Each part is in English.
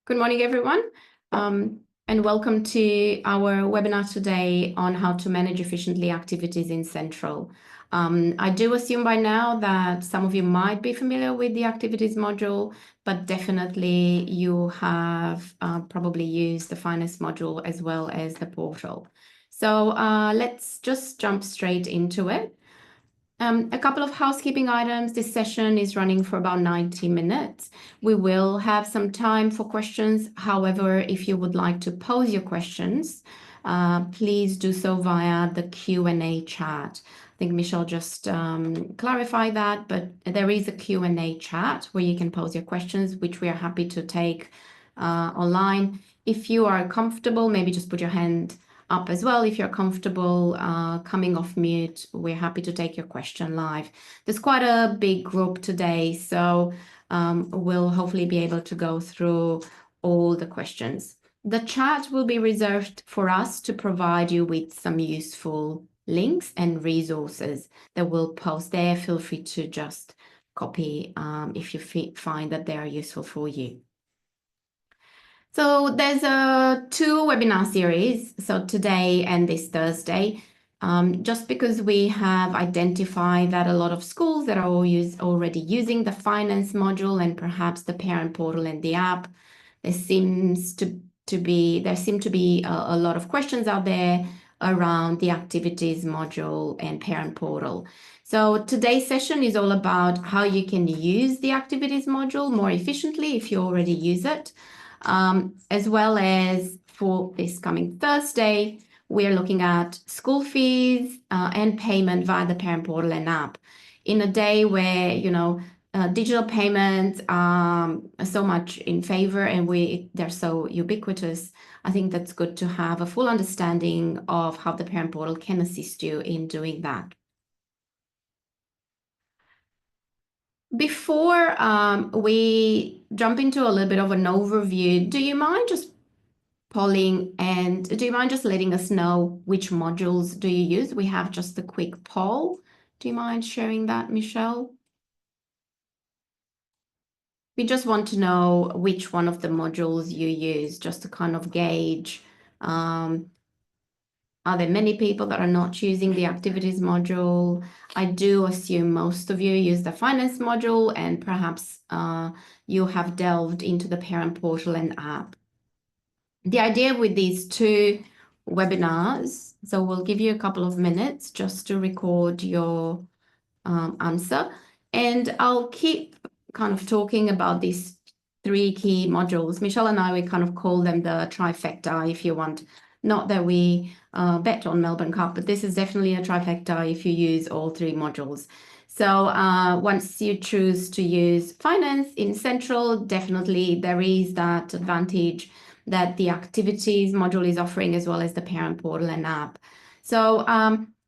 Good morning, everyone, and welcome to our webinar today on how to manage efficiently activities in Sentral. I do assume by now that some of you might be familiar with the activities module, but definitely you have probably used the finance module as well as the portal. So let's just jump straight into it. A couple of housekeeping items. This session is running for about 90 minutes. We will have some time for questions. However, if you would like to pose your questions, please do so via the Q&A chat. I think Michelle just clarified that, but there is a Q&A chat where you can pose your questions, which we are happy to take online. If you are comfortable, maybe just put your hand up as well. If you're comfortable coming off mute, we're happy to take your question live. There's quite a big group today, so we'll hopefully be able to go through all the questions. The chat will be reserved for us to provide you with some useful links and resources that we'll post there. Feel free to just copy if you find that they are useful for you. So there's two webinar series, so today and this Thursday, just because we have identified that a lot of schools that are already using the finance module and perhaps the parent portal and the app, there seem to be a lot of questions out there around the activities module and parent portal. So today's session is all about how you can use the activities module more efficiently if you already use it. As well as for this coming Thursday, we are looking at school fees and payment via the parent portal and app. In a day where, digital payments are so much in favor and they're so ubiquitous, I think that's good to have a full understanding of how the parent portal can assist you in doing that. Before we jump into a little bit of an overview, do you mind just polling and do you mind just letting us know which modules do you use? We have just a quick poll. Do you mind sharing that, Michelle? We just want to know which one of the modules you use, just to kind of gauge. Are there many people that are not using the activities module? I do assume most of you use the finance module and perhaps you have delved into the parent portal and app. The idea with these two webinars, so we'll give you a couple of minutes just to record your answer, and I'll keep kind of talking about these three key modules. Michelle and I, we kind of call them the trifecta, if you want. Not that we bet on Melbourne Cup, but this is definitely a trifecta if you use all three modules. So once you choose to use finance in Sentral, definitely there is that advantage that the activities module is offering, as well as the parent portal and app. So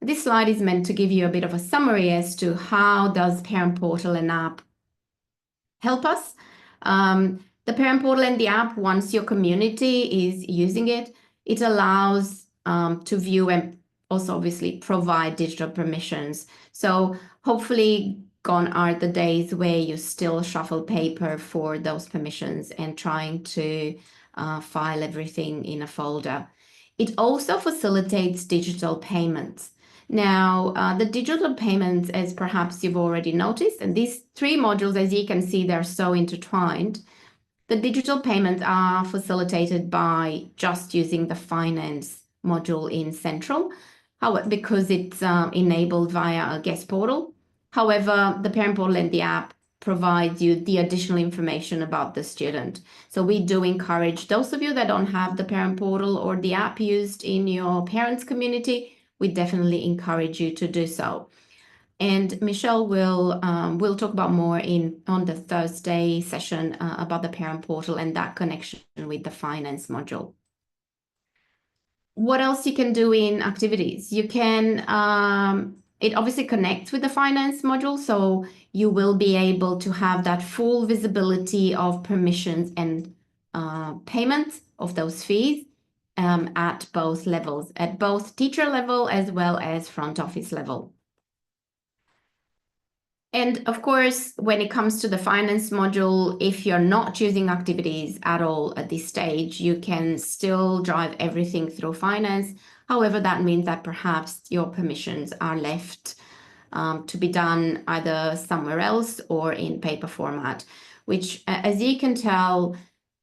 this slide is meant to give you a bit of a summary as to how does parent portal and app help us. The parent portal and the app, once your community is using it, it allows to view and also obviously provide digital permissions. So hopefully gone are the days where you still shuffle paper for those permissions and trying to file everything in a folder. It also facilitates digital payments. Now, the digital payments, as perhaps you've already noticed, and these three modules, as you can see, they're so intertwined. The digital payments are facilitated by just using the finance module in Sentral, because it's enabled via a guest portal. However, the parent portal and the app provides you the additional information about the student. So we do encourage those of you that don't have the parent portal or the app used in your parents' community, we definitely encourage you to do so. And Michelle will talk about more on the Thursday session about the parent portal and that connection with the finance module. What else you can do in activities? You can, it obviously connects with the finance module, so you will be able to have that full visibility of permissions and payments of those fees at both levels, at both teacher level as well as front office level. And of course, when it comes to the finance module, if you're not choosing activities at all at this stage, you can still drive everything through finance. However, that means that perhaps your permissions are left to be done either somewhere else or in paper format, which, as you can tell,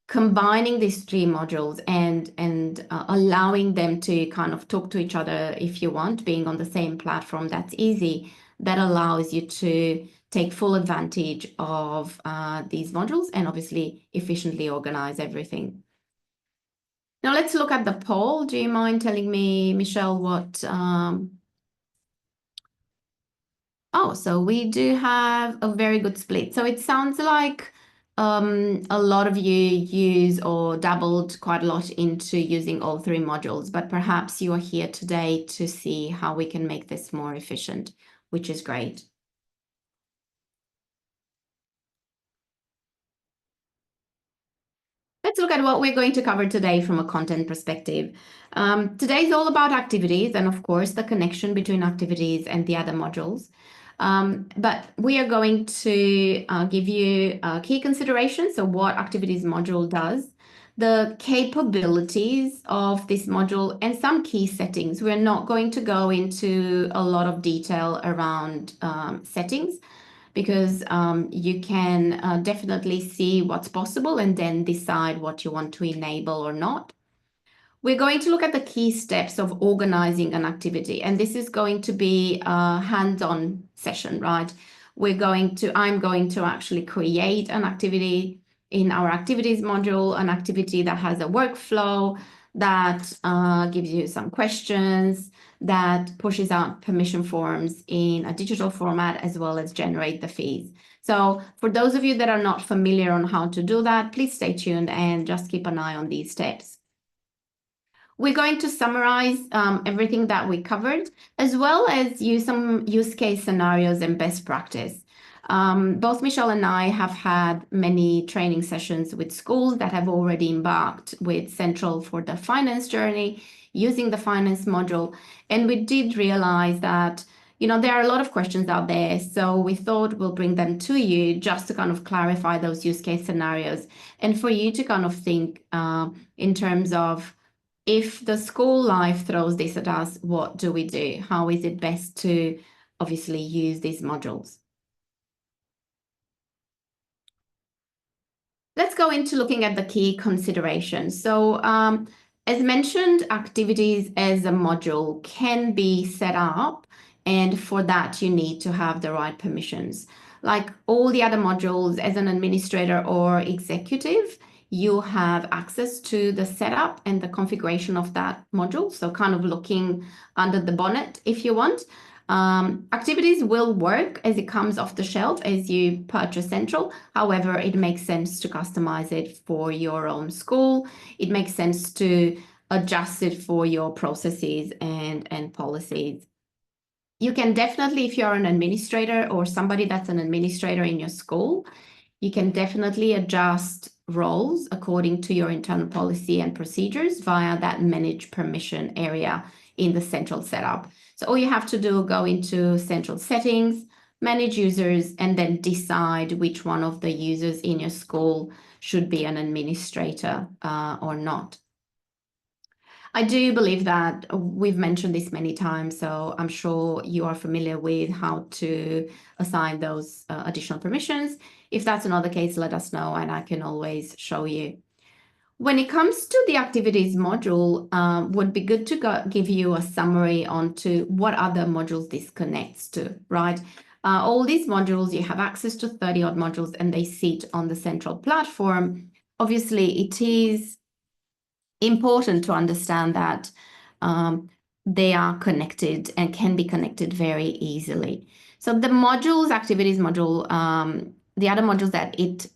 combining these three modules and allowing them to kind of talk to each other if you want, being on the same platform, that's easy. That allows you to take full advantage of these modules and obviously efficiently organize everything. Now let's look at the poll. Do you mind telling me, Michelle, what Oh, so we do have a very good split. So it sounds like a lot of you use or dabbled quite a lot into using all three modules, but perhaps you are here today to see how we can make this more efficient, which is great. Let's look at what we're going to cover today from a content perspective. Today is all about activities and, of course, the connection between activities and the other modules. But we are going to give you key considerations of what activities module does, the capabilities of this module, and some key settings. We're not going to go into a lot of detail around settings, because you can definitely see what's possible and then decide what you want to enable or not. We're going to look at the key steps of organizing an activity, and this is going to be a hands-on session, right? I'm going to actually create an activity in our activities module, an activity that has a workflow that gives you some questions, that pushes out permission forms in a digital format, as well as generate the fees. So for those of you that are not familiar on how to do that, please stay tuned and just keep an eye on these steps. We're going to summarize everything that we covered, as well as use some use case scenarios and best practice. Both Michelle and I have had many training sessions with schools that have already embarked with Sentral for the finance journey, using the finance module. And we did realize that, there are a lot of questions out there. So we thought we'll bring them to you just to kind of clarify those use case scenarios and for you to kind of think in terms of, if the school life throws this at us, what do we do? How is it best to obviously use these modules? Let's go into looking at the key considerations. So as mentioned, activities as a module can be set up, and for that you need to have the right permissions. Like all the other modules, as an administrator or executive, you have access to the setup and the configuration of that module. So kind of looking under the bonnet if you want. Activities will work as it comes off the shelf as you purchase Sentral. However, it makes sense to customize it for your own school. It makes sense to adjust it for your processes and policies. You can definitely, if you're an administrator or somebody that's an administrator in your school, you can definitely adjust roles according to your internal policy and procedures via that manage permission area in the Sentral setup. So all you have to do, go into Sentral settings, manage users, and then decide which one of the users in your school should be an administrator or not. I do believe that we've mentioned this many times, so I'm sure you are familiar with how to assign those additional permissions. If that's another case, let us know and I can always show you. When it comes to the activities module, would be good to give you a summary onto what other modules this connects to, right? All these modules, you have access to 30 odd modules and they sit on the Sentral platform. Obviously, it is important to understand that they are connected and can be connected very easily. So the modules, activities module, the other modules that it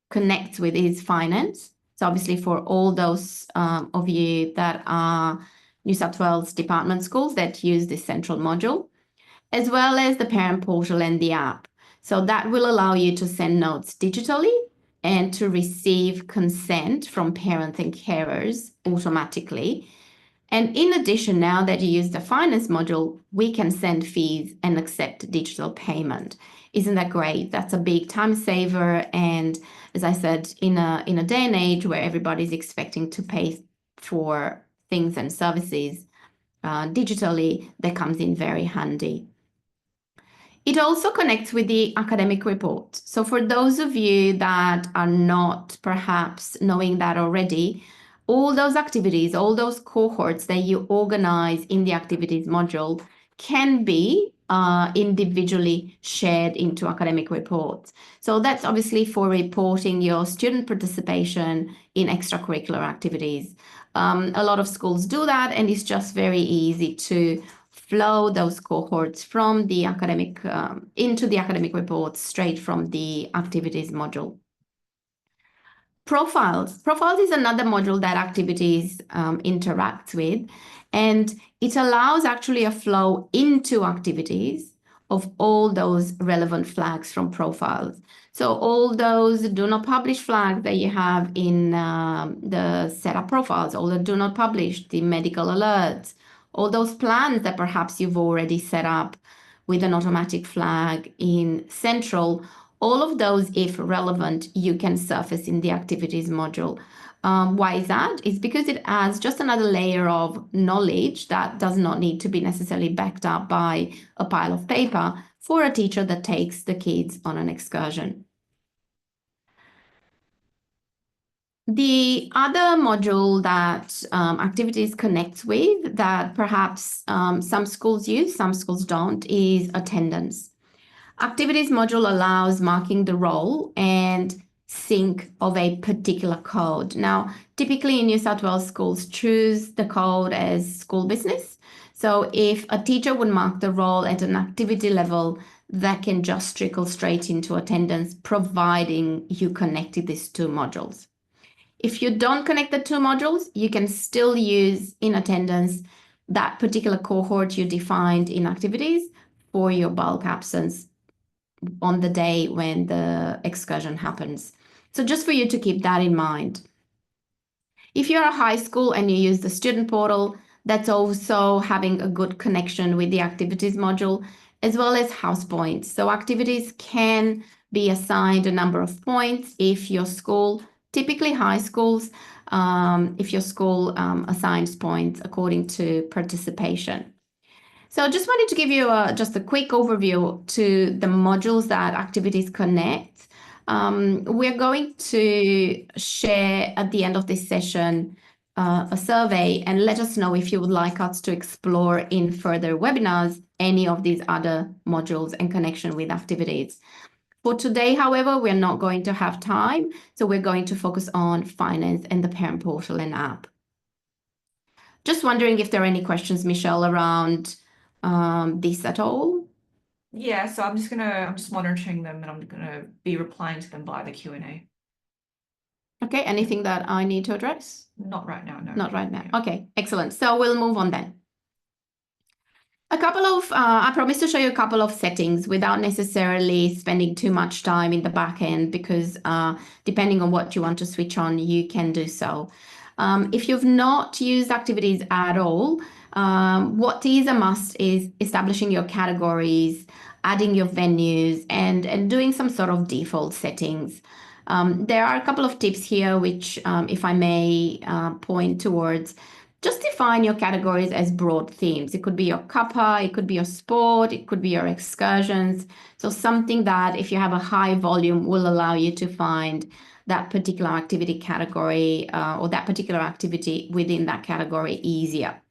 connects with is finance. So obviously for all those of you that are New South Wales department schools that use this Sentral module, as well as the parent portal and the app. So that will allow you to send notes digitally and to receive consent from parents and carers automatically. And in addition, now that you use the finance module, we can send fees and accept digital payment. Isn't that great? That's a big time saver. And as I said, in a day and age where everybody's expecting to pay for things and services digitally, that comes in very handy. It also connects with the academic report. So for those of you that are not perhaps knowing that already, all those activities, all those cohorts that you organize in the activities module can be individually shared into academic reports. So that's obviously for reporting your student participation in extracurricular activities. A lot of schools do that, and it's just very easy to flow those cohorts from the academic into the academic reports straight from the activities module. Profiles. Profiles is another module that activities interacts with, and it allows actually a flow into activities of all those relevant flags from profiles. So all those do not publish flags that you have in the setup profiles, all the do not publish, the medical alerts, all those plans that perhaps you've already set up with an automatic flag in Sentral, all of those, if relevant, you can surface in the activities module. Why is that? It's because it adds just another layer of knowledge that does not need to be necessarily backed up by a pile of paper for a teacher that takes the kids on an excursion. The other module that activities connects with that perhaps some schools use, some schools don't, is attendance. Activities module allows marking the role and sync of a particular code. Now, typically in New South Wales, schools choose the code as school business. So if a teacher would mark the role at an activity level, that can just trickle straight into attendance, providing you connected these two modules. If you don't connect the two modules, you can still use in attendance that particular cohort you defined in activities for your bulk absence on the day when the excursion happens. So just for you to keep that in mind. If you're a high school and you use the student portal, that's also having a good connection with the activities module, as well as house points. So activities can be assigned a number of points if your school, typically high schools, if your school assigns points according to participation. So I just wanted to give you just a quick overview to the modules that activities connect. We're going to share at the end of this session a survey, and let us know if you would like us to explore in further webinars any of these other modules and connection with activities. For today, however, we're not going to have time, so we're going to focus on finance and the parent portal and app. Just wondering if there are any questions, Michelle, around this at all? Yeah, so I'm just monitoring them, and I'm gonna be replying to them via the Q&A. Okay, anything that I need to address? Not right now, no. Not right now. Yeah. Okay, excellent. So we'll move on then. I promised to show you a couple of settings without necessarily spending too much time in the back end, because depending on what you want to switch on, you can do so. If you've not used activities at all, what is a must is establishing your categories, adding your venues, and doing some sort of default settings. There are a couple of tips here, which, if I may point towards, just define your categories as broad themes. It could be your cuppa, it could be your sport, it could be your excursions. So something that, if you have a high volume, will allow you to find that particular activity category or that particular activity within that category easier.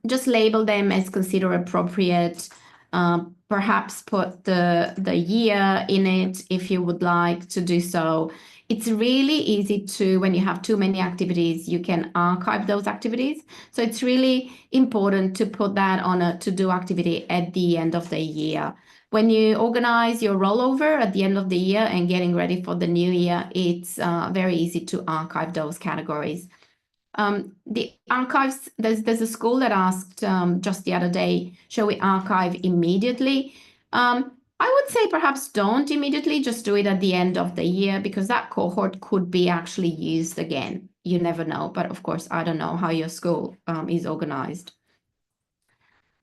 Just label them as considered appropriate. Perhaps put the year in it if you would like to do so. It's really easy to, when you have too many activities, you can archive those activities. So it's really important to put that on a to-do activity at the end of the year. When you organize your rollover at the end of the year and getting ready for the new year, it's very easy to archive those categories. The archives, there's a school that asked just the other day, shall we archive immediately? I would say perhaps don't immediately, just do it at the end of the year, because that cohort could be actually used again. you never know. But of course, I don't know how your school is organized.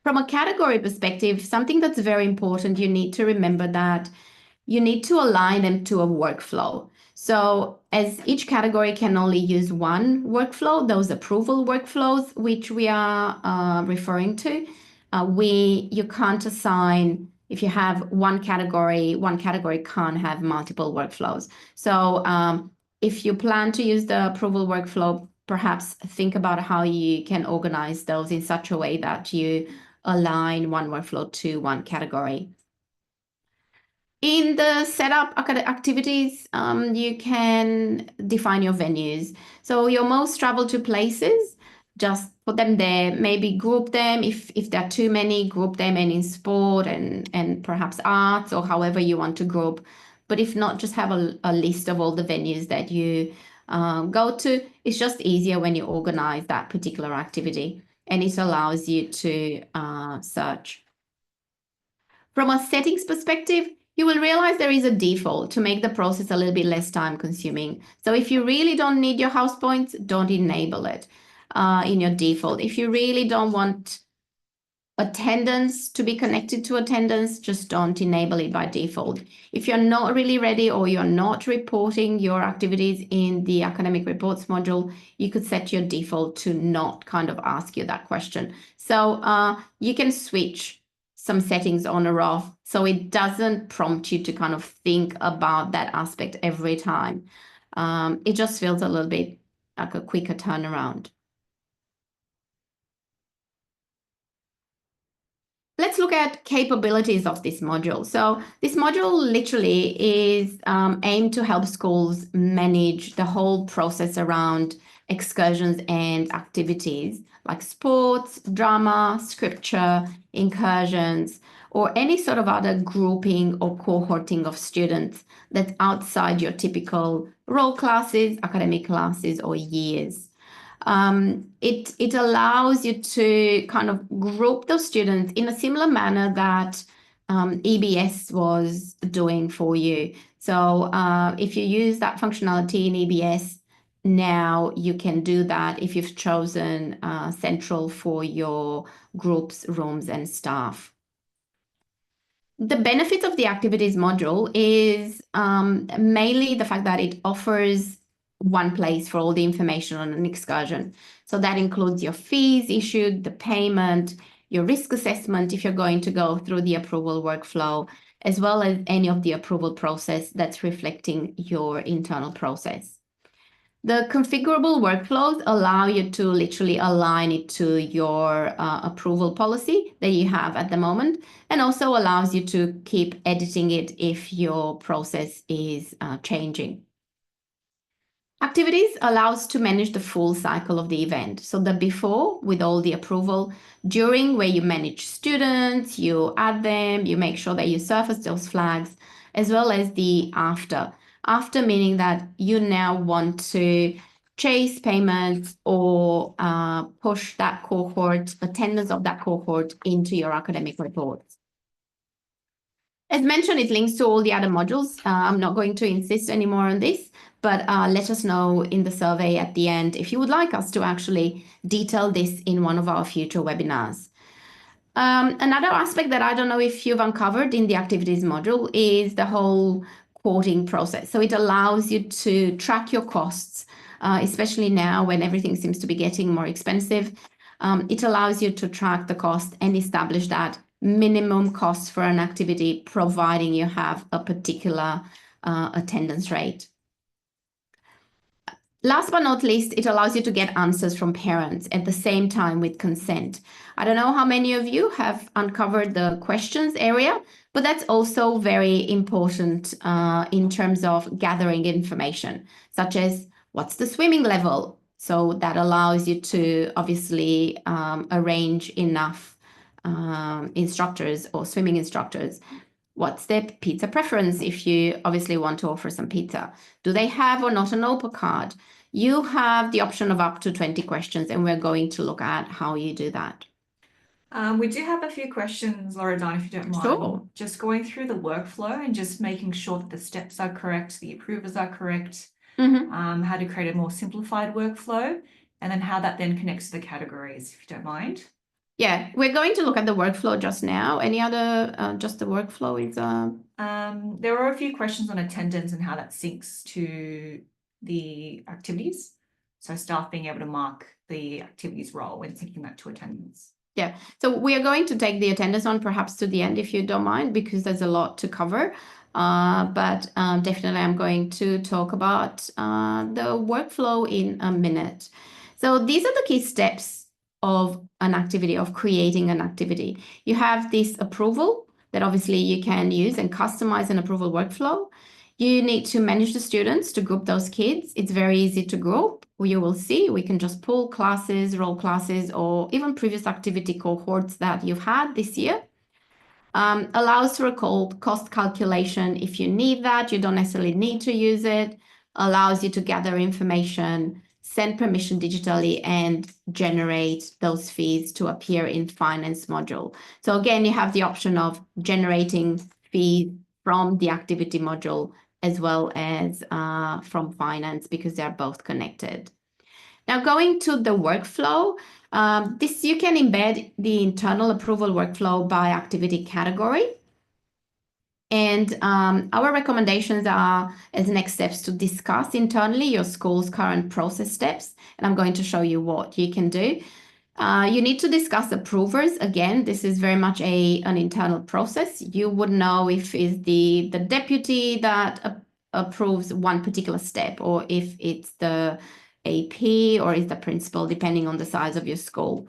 From a category perspective, something that's very important, you need to remember that you need to align them to a workflow. So as each category can only use one workflow, those approval workflows, which we are referring to, you can't assign, if you have one category can't have multiple workflows. So if you plan to use the approval workflow, perhaps think about how you can organize those in such a way that you align one workflow to one category. In the setup activities, you can define your venues. So your most traveled to places, just put them there, maybe group them. If there are too many, group them in sport and perhaps arts or however you want to group. But if not, just have a list of all the venues that you go to. It's just easier when you organize that particular activity, and it allows you to search. From a settings perspective, you will realize there is a default to make the process a little bit less time consuming. So if you really don't need your house points, don't enable it in your default. If you really don't want attendance to be connected to attendance, just don't enable it by default. If you're not really ready or you're not reporting your activities in the academic reports module, you could set your default to not kind of ask you that question. So you can switch some settings on or off so it doesn't prompt you to kind of think about that aspect every time. It just feels a little bit like a quicker turnaround. Let's look at capabilities of this module. So this module literally is aimed to help schools manage the whole process around excursions and activities like sports, drama, scripture, incursions, or any sort of other grouping or cohorting of students that's outside your typical role classes, academic classes, or years. It allows you to kind of group those students in a similar manner that EBS was doing for you. So if you use that functionality in EBS, now you can do that if you've chosen Sentral for your groups, rooms, and staff. The benefits of the activities module is mainly the fact that it offers one place for all the information on an excursion. So that includes your fees issued, the payment, your risk assessment if you're going to go through the approval workflow, as well as any of the approval process that's reflecting your internal process. The configurable workflows allow you to literally align it to your approval policy that you have at the moment, and also allows you to keep editing it if your process is changing. Activities allows to manage the full cycle of the event. So the before with all the approval, during where you manage students, you add them, you make sure that you surface those flags, as well as the after. After meaning that you now want to chase payments or push that cohort, attendance of that cohort into your academic reports. As mentioned, it links to all the other modules. I'm not going to insist anymore on this, but let us know in the survey at the end if you would like us to actually detail this in one of our future webinars. Another aspect that I don't know if you've uncovered in the activities module is the whole quoting process. So it allows you to track your costs, especially now when everything seems to be getting more expensive. It allows you to track the cost and establish that minimum cost for an activity, providing you have a particular attendance rate. Last but not least, it allows you to get answers from parents at the same time with consent. I don't know how many of you have uncovered the questions area, but that's also very important in terms of gathering information, such as what's the swimming level? So that allows you to obviously arrange enough instructors or swimming instructors. What's their pizza preference if you obviously want to offer some pizza? Do they have or not an OPA card? You have the option of up to 20 questions, and we're going to look at how you do that. We do have a few questions, Loredana, if you don't mind. Sure. Just going through the workflow and just making sure that the steps are correct, the approvers are correct. how to create a more simplified workflow, and then how that then connects to the categories, if you don't mind. Yeah, we're going to look at the workflow just now. Any other, just the workflow is... There were a few questions on attendance and how that syncs to the activities. So staff being able to mark the activities role when syncing that to attendance. Yeah, so we are going to take the attendance on perhaps to the end, if you don't mind, because there's a lot to cover. But definitely I'm going to talk about the workflow in a minute. So these are the key steps of an activity, of creating an activity. You have this approval that obviously you can use and customize an approval workflow. You need to manage the students to group those kids. It's very easy to group. You will see we can just pull classes, role classes, or even previous activity cohorts that you've had this year. Allows for a cost calculation if you need that. You don't necessarily need to use it. Allows you to gather information, send permission digitally, and generate those fees to appear in finance module. So again, you have the option of generating fees from the activity module as well as from finance, because they're both connected. Now going to the workflow, this you can embed the internal approval workflow by activity category. And our recommendations are, as next steps, to discuss internally your school's current process steps. And I'm going to show you what you can do. You need to discuss approvers. Again, this is very much an internal process. You would know if it's the deputy that approves one particular step, or if it's the AP or is the principal, depending on the size of your school.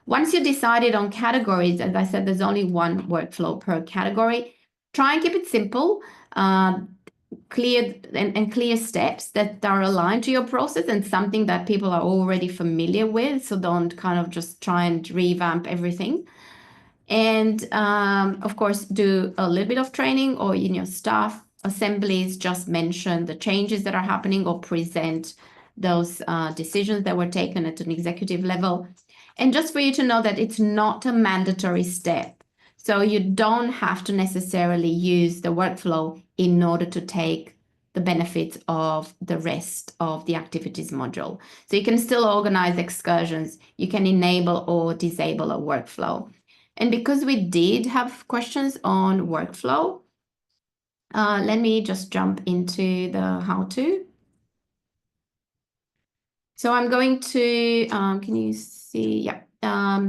Once you decided on categories, as I said, there's only one workflow per category. Try and keep it simple, clear and clear steps that are aligned to your process and something that people are already familiar with. So don't kind of just try and revamp everything. And of course, do a little bit of training, or in your staff assemblies, just mention the changes that are happening or present those decisions that were taken at an executive level. And just for you to know that it's not a mandatory step. So you don't have to necessarily use the workflow in order to take the benefits of the rest of the activities module. So you can still organize excursions. You can enable or disable a workflow. And because we did have questions on workflow, let me just jump into the how-to. So I'm going to, can you see? Yeah,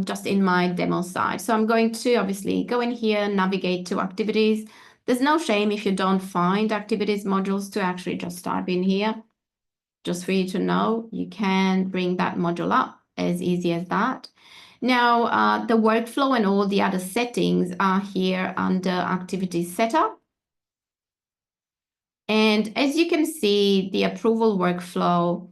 just in my demo side. So I'm going to obviously go in here, navigate to activities. There's no shame if you don't find activities modules to actually just type in here. Just for you to know, you can bring that module up as easy as that. Now, the workflow and all the other settings are here under activities setup. And as you can see, the approval workflow,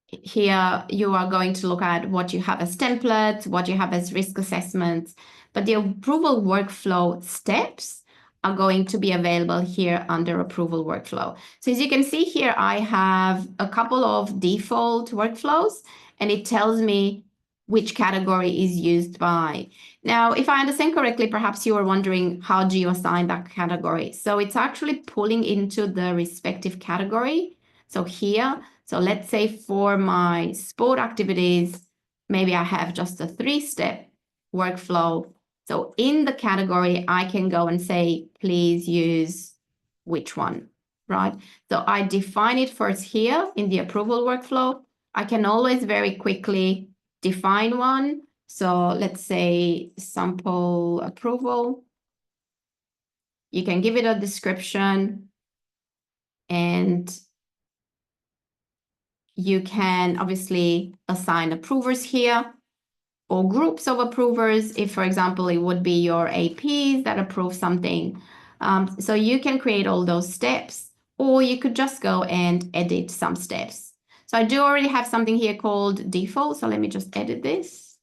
here you are going to look at what you have as templates, what you have as risk assessments, but the approval workflow steps are going to be available here under approval workflow. So as you can see here, I have a couple of default workflows, and it tells me which category is used by. Now, if I understand correctly, perhaps you are wondering, how do you assign that category? So it's actually pulling into the respective category. So here, so let's say for my sport activities, maybe I have just a 3-step workflow. So in the category, I can go and say, please use which one, right? So I define it first here in the approval workflow. I can always very quickly define one. So let's say sample approval. You can give it a description, and you can obviously assign approvers here, or groups of approvers. If, for example, it would be your APs that approve something. So you can create all those steps, or you could just go and edit some steps. So I do already have something here called default. So let me just edit this.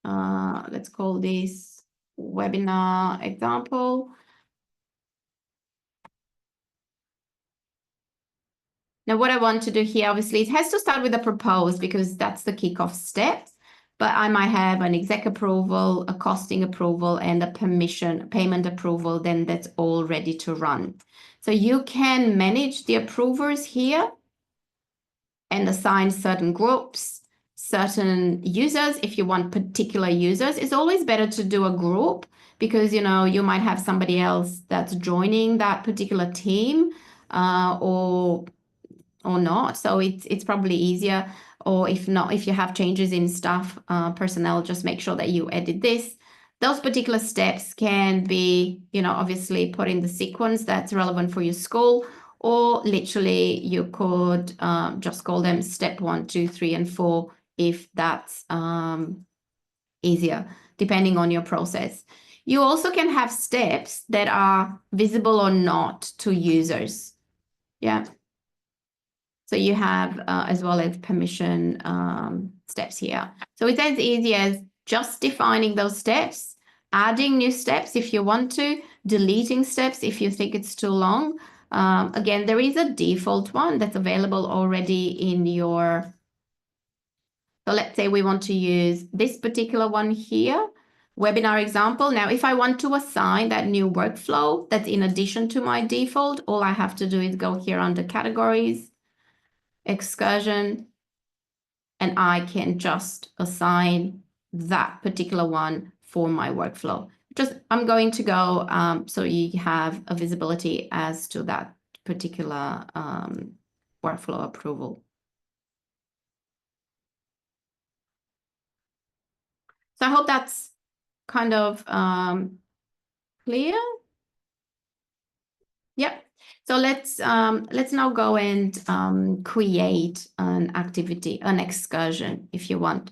Let's call this webinar example. Now, what I want to do here, obviously, it has to start with a proposed, because that's the kickoff step. but I might have an exec approval, a costing approval, and a payment approval, then that's all ready to run. So you can manage the approvers here and assign certain groups, certain users. If you want particular users, it's always better to do a group because, you know, you might have somebody else that's joining that particular team or not. So it's probably easier. Or if not, if you have changes in staff personnel, just make sure that you edit this. Those particular steps can be, you know, obviously put in the sequence that's relevant for your school, or literally you could just call them step 1, 2, 3, and 4 if that's easier, depending on your process. You also can have steps that are visible or not to users. Yeah. So you have as well as permission steps here. So it's as easy as just defining those steps, adding new steps if you want to, deleting steps if you think it's too long. Again, there is a default one that's available already in your. So let's say we want to use this particular one here, webinar example. Now, if I want to assign that new workflow that's in addition to my default, all I have to do is go here under categories, excursion, and I can just assign that particular one for my workflow. I'm going to go so you have a visibility as to that particular workflow approval. So I hope that's kind of clear. Yep. So let's now go and create an activity, an excursion, if you want,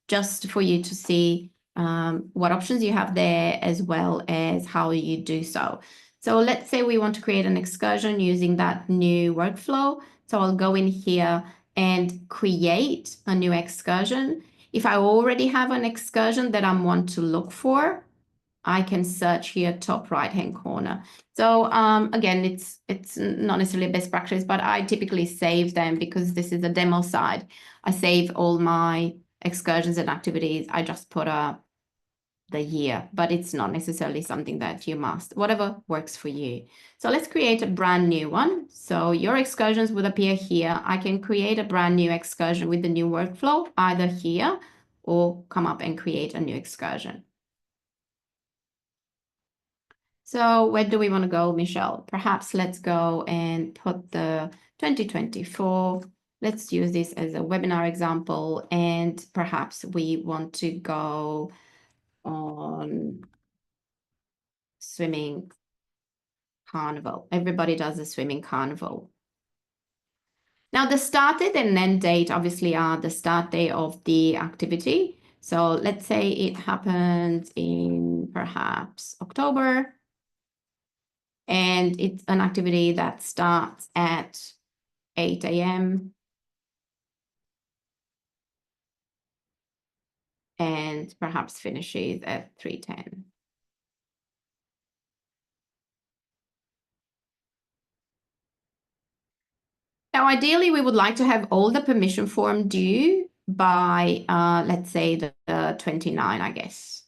just for you to see what options you have there, as well as how you do so. So let's say we want to create an excursion using that new workflow. So I'll go in here and create a new excursion. If I already have an excursion that I want to look for, I can search here, top right-hand corner. So again, it's not necessarily best practice, but I typically save them because this is a demo side. I save all my excursions and activities. I just put the year, but it's not necessarily something that you must, whatever works for you. So let's create a brand new one. So your excursions would appear here. I can create a brand new excursion with the new workflow, either here or come up and create a new excursion. So where do we want to go, Michelle? Perhaps let's go and put the 2024. Let's use this as a webinar example, and perhaps we want to go on swimming carnival. Everybody does a swimming carnival. Now the start date and end date obviously are the start date of the activity. So let's say it happens in perhaps October. And it's an activity that starts at 8 a.m. and perhaps finishes at 3:10. Now, ideally, we would like to have all the permission form due by, let's say, the 29, I guess.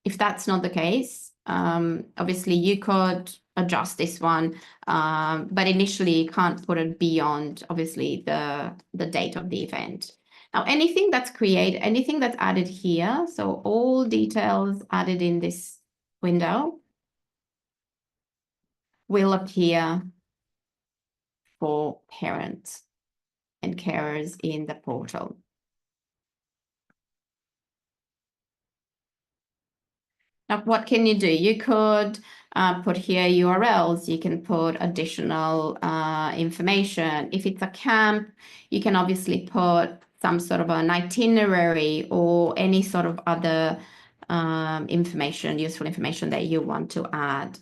If that's not the case, obviously you could adjust this one, but initially you can't put it beyond, obviously, the date of the event. Now, anything that's created, anything that's added here, so all details added in this window will appear for parents and carers in the portal. Now, what can you do? You could put here URLs. You can put additional information. If it's a camp, you can obviously put some sort of an itinerary or any sort of other information, useful information that you want to add.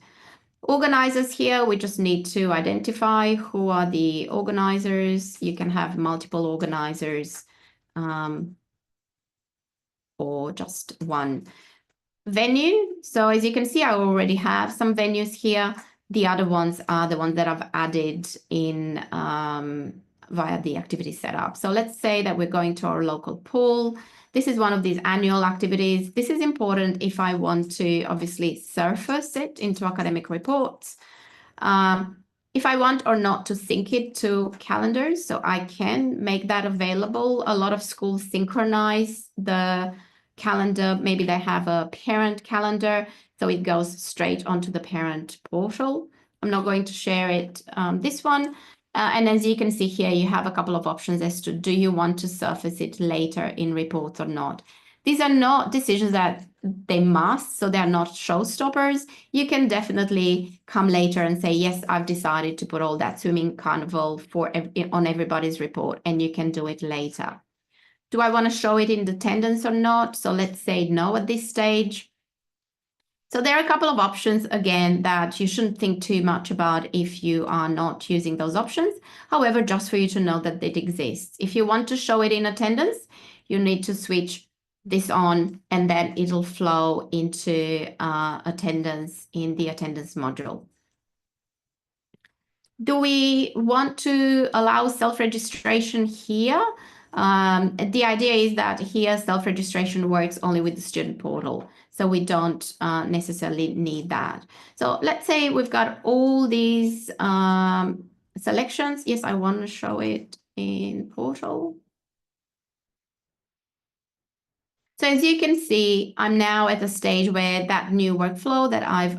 Organizers here, we just need to identify who are the organizers. You can have multiple organizers or just one. Venue. So as you can see, I already have some venues here. The other ones are the ones that I've added in via the activity setup. So let's say that we're going to our local pool. This is one of these annual activities. This is important if I want to obviously surface it into academic reports. If I want or not to sync it to calendars, so I can make that available. A lot of schools synchronize the calendar. Maybe they have a parent calendar, so it goes straight onto the parent portal. I'm not going to share it, this one. And as you can see here, you have a couple of options as to do you want to surface it later in reports or not. These are not decisions that they must, so they're not showstoppers. You can definitely come later and say, yes, I've decided to put all that swimming carnival on everybody's report, and you can do it later. Do I want to show it in attendance or not? So let's say no at this stage. So there are a couple of options, again, that you shouldn't think too much about if you are not using those options. However, just for you to know that it exists. If you want to show it in attendance, you need to switch this on, and then it'll flow into attendance in the attendance module. Do we want to allow self-registration here? The idea is that here self-registration works only with the student portal, so we don't necessarily need that. So let's say we've got all these selections. Yes, I want to show it in portal. So as you can see, I'm now at the stage where that new workflow that I've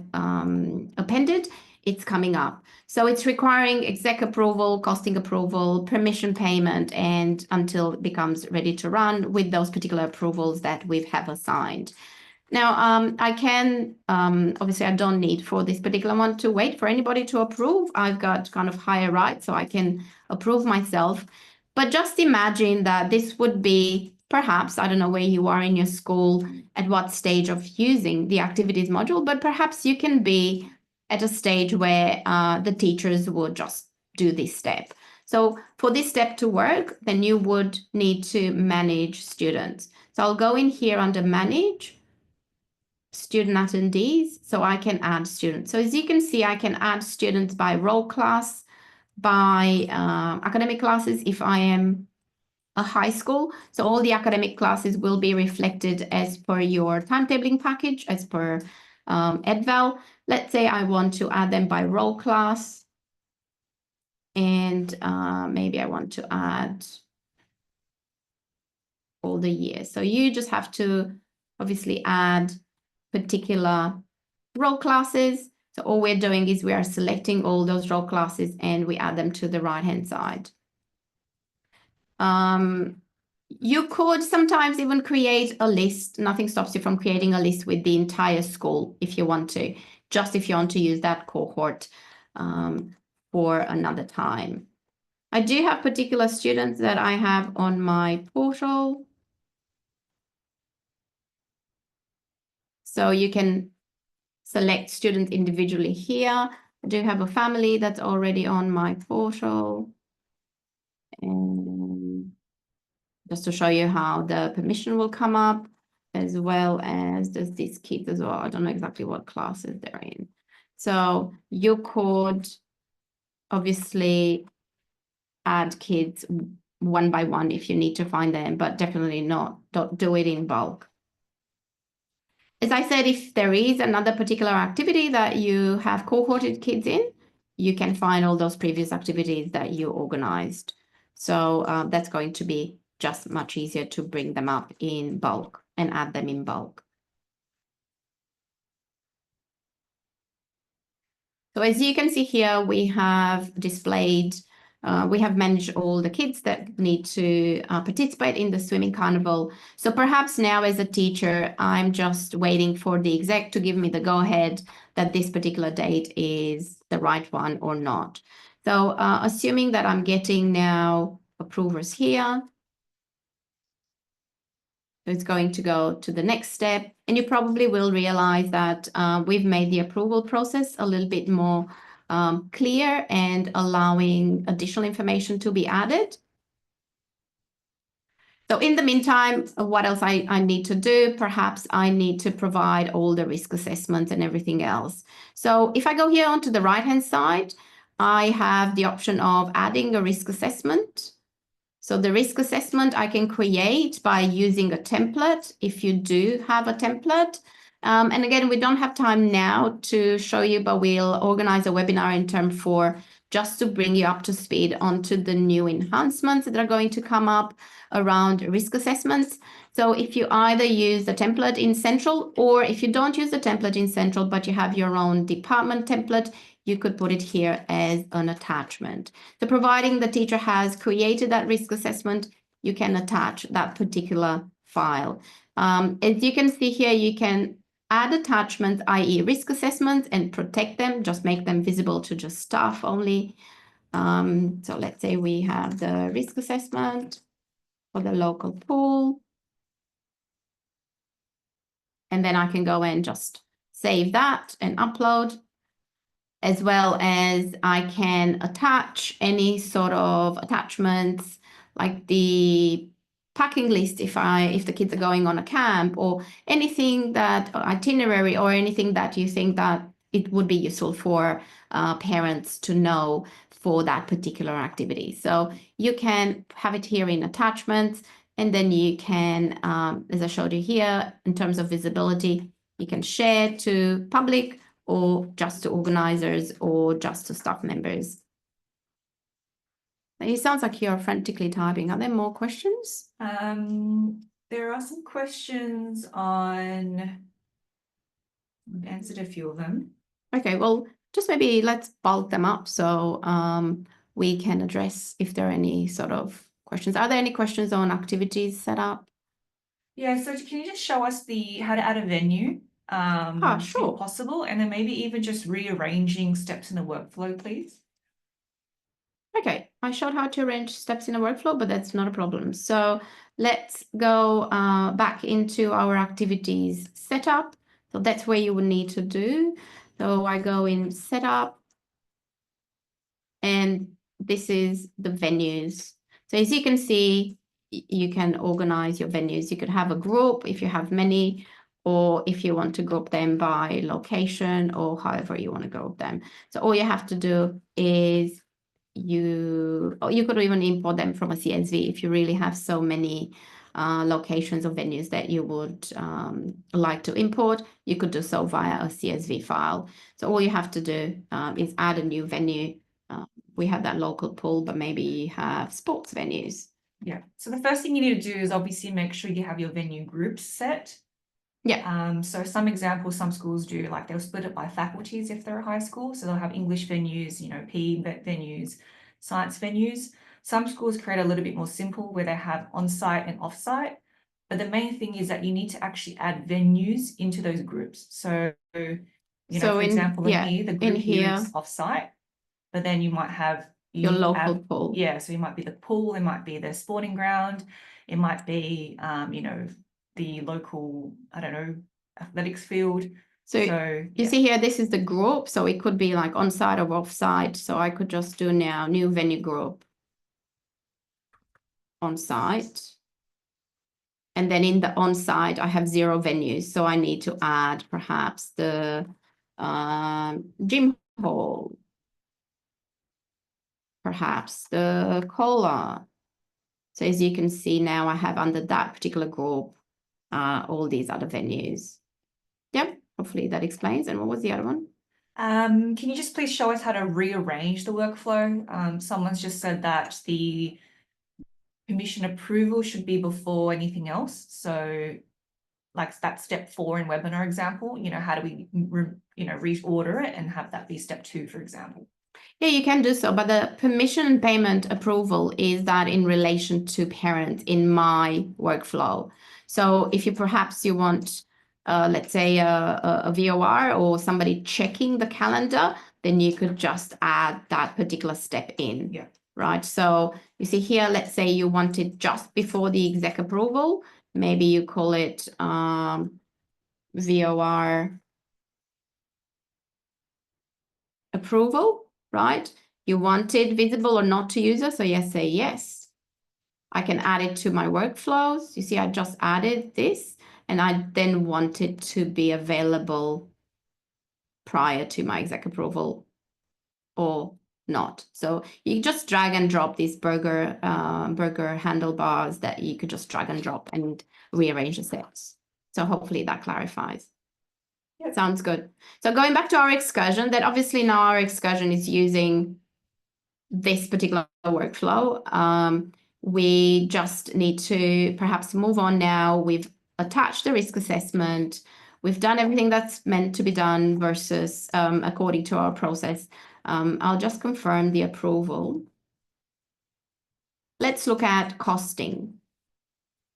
appended, it's coming up. So it's requiring exec approval, costing approval, permission payment, and until it becomes ready to run with those particular approvals that we have assigned. Now, I can, obviously I don't need for this particular one to wait for anybody to approve. I've got kind of higher rights, so I can approve myself. But just imagine that this would be perhaps, I don't know where you are in your school, at what stage of using the activities module, but perhaps you can be at a stage where the teachers would just do this step. So for this step to work, then you would need to manage students. So I'll go in here under manage student attendees, so I can add students. So as you can see, I can add students by role class, by academic classes if I am a high school. So all the academic classes will be reflected as per your timetabling package, as per EdVal. Let's say I want to add them by role class, and maybe I want to add all the years. So you just have to obviously add particular role classes. So all we're doing is we are selecting all those role classes and we add them to the right-hand side. You could sometimes even create a list. Nothing stops you from creating a list with the entire school if you want to, just if you want to use that cohort for another time. I do have particular students that I have on my portal. So you can select students individually here. I do have a family that's already on my portal. And just to show you how the permission will come up, as well as there's these kids as well. I don't know exactly what classes they're in. So you could obviously add kids one by one if you need to find them, but definitely don't do it in bulk. As I said, if there is another particular activity that you have cohorted kids in, you can find all those previous activities that you organized. So that's going to be just much easier to bring them up in bulk and add them in bulk. So as you can see here, we have displayed, we have managed all the kids that need to participate in the swimming carnival. So perhaps now as a teacher, I'm just waiting for the exec to give me the go-ahead that this particular date is the right one or not. So assuming that I'm getting now approvers here, it's going to go to the next step, and you probably will realize that we've made the approval process a little bit more clear and allowing additional information to be added. So in the meantime, what else I need to do? Perhaps I need to provide all the risk assessments and everything else. So if I go here onto the right-hand side, I have the option of adding a risk assessment. So the risk assessment I can create by using a template if you do have a template. And again, we don't have time now to show you, but we'll organize a webinar in term for just to bring you up to speed onto the new enhancements that are going to come up around risk assessments. So if you either use the template in Sentral, or if you don't use the template in Sentral, but you have your own department template, you could put it here as an attachment. So providing the teacher has created that risk assessment, you can attach that particular file. As you can see here, you can add attachments, i.e. risk assessments, and protect them, just make them visible to just staff only. So let's say we have the risk assessment for the local pool. And then I can go and just save that and upload, as well as I can attach any sort of attachments like the packing list if the kids are going on a camp, or anything that itinerary, or anything that you think that it would be useful for parents to know for that particular activity. So you can have it here in attachments, and then you can, as I showed you here, in terms of visibility, you can share to public, or just to organizers, or just to staff members. It sounds like you're frantically typing. Are there more questions? There are some questions on, I've answered a few of them. Okay, well, just maybe let's bulk them up so we can address if there are any sort of questions. Are there any questions on activities set up? Yeah, so can you just show us how to add a venue? Sure. If possible, and then maybe even just rearranging steps in the workflow, please. Okay, I showed how to arrange steps in a workflow, but that's not a problem. So let's go back into our activities setup. So that's where you would need to do. So I go in setup, and this is the venues. So as you can see, you can organize your venues. You could have a group if you have many, or if you want to group them by location, or however you want to group them. So all you have to do is you could even import them from a CSV if you really have so many locations or venues that you would like to import. You could do so via a CSV file. So all you have to do is add a new venue. We have that local pool, but maybe you have sports venues. Yeah. So the first thing you need to do is obviously make sure you have your venue groups set. Yeah. So some examples, some schools do, like they'll split it by faculties if they're a high school. So they'll have English venues, PE venues, science venues. Some schools create a little bit more simple where they have on-site and off-site. But the main thing is that you need to actually add venues into those groups. So, for example, in here, the group here is off-site, but then you might have your local pool. Yeah, so it might be the pool, it might be the sporting ground, it might be, the local, I don't know, athletics field. So you see here, this is the group. So it could be like on-site or off-site. So I could just do now new venue group on-site. And then in the on-site, I have 0 venues. So I need to add perhaps the gym hall, perhaps the cola. So as you can see now, I have under that particular group all these other venues. Yep, hopefully that explains. And what was the other one? Can you just please show us how to rearrange the workflow? Someone's just said that the permission approval should be before anything else. So like that step 4 in webinar example, how do we, reorder it and have that be step 2, for example? Yeah, you can do so, but the permission payment approval is that in relation to parents in my workflow. So if you perhaps you want, let's say a VOR or somebody checking the calendar, then you could just add that particular step in. Yeah. Right. So you see here, let's say you want it just before the exec approval. Maybe you call it VOR approval, right? You want it visible or not to user, so yes, say yes. I can add it to my workflows. You see, I just added this, and I then want it to be available prior to my exec approval, or not. So you just drag and drop these burger handlebars that you could just drag and drop and rearrange the steps. So hopefully that clarifies. Yep. Sounds good. So going back to our excursion, that obviously now our excursion is using this particular workflow. We just need to perhaps move on now. We've attached the risk assessment. We've done everything that's meant to be done versus according to our process. I'll just confirm the approval. Let's look at costing.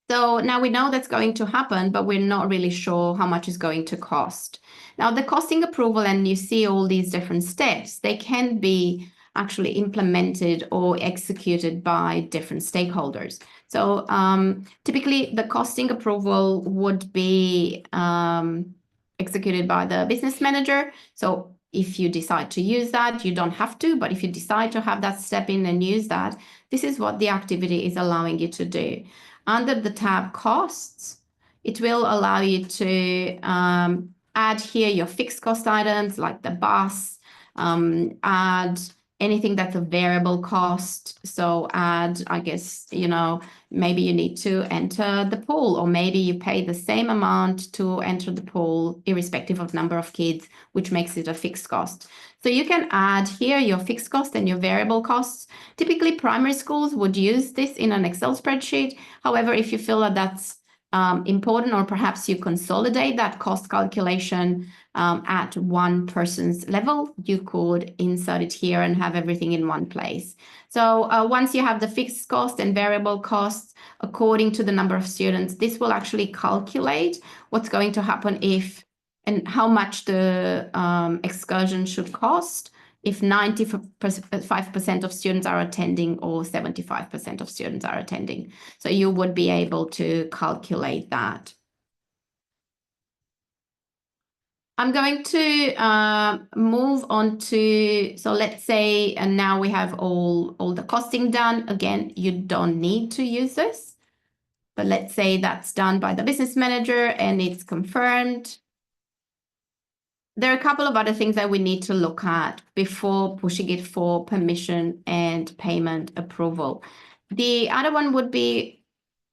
So now we know that's going to happen, but we're not really sure how much is going to cost. Now the costing approval, and you see all these different steps, they can be actually implemented or executed by different stakeholders. So typically the costing approval would be executed by the business manager. So if you decide to use that, you don't have to, but if you decide to have that step in and use that, this is what the activity is allowing you to do. Under the tab costs, it will allow you to add here your fixed cost items like the bus, add anything that's a variable cost. So add, I guess, maybe you need to enter the pool, or maybe you pay the same amount to enter the pool, irrespective of number of kids, which makes it a fixed cost. So you can add here your fixed cost and your variable costs. Typically, primary schools would use this in an Excel spreadsheet. However, if you feel that that's important, or perhaps you consolidate that cost calculation at one person's level, you could insert it here and have everything in one place. So once you have the fixed cost and variable costs according to the number of students, this will actually calculate what's going to happen if and how much the excursion should cost if 95% of students are attending or 75% of students are attending. So you would be able to calculate that. I'm going to move on to, so let's say, and now we have all the costing done. Again, you don't need to use this, but let's say that's done by the business manager and it's confirmed. There are a couple of other things that we need to look at before pushing it for permission and payment approval. The other one would be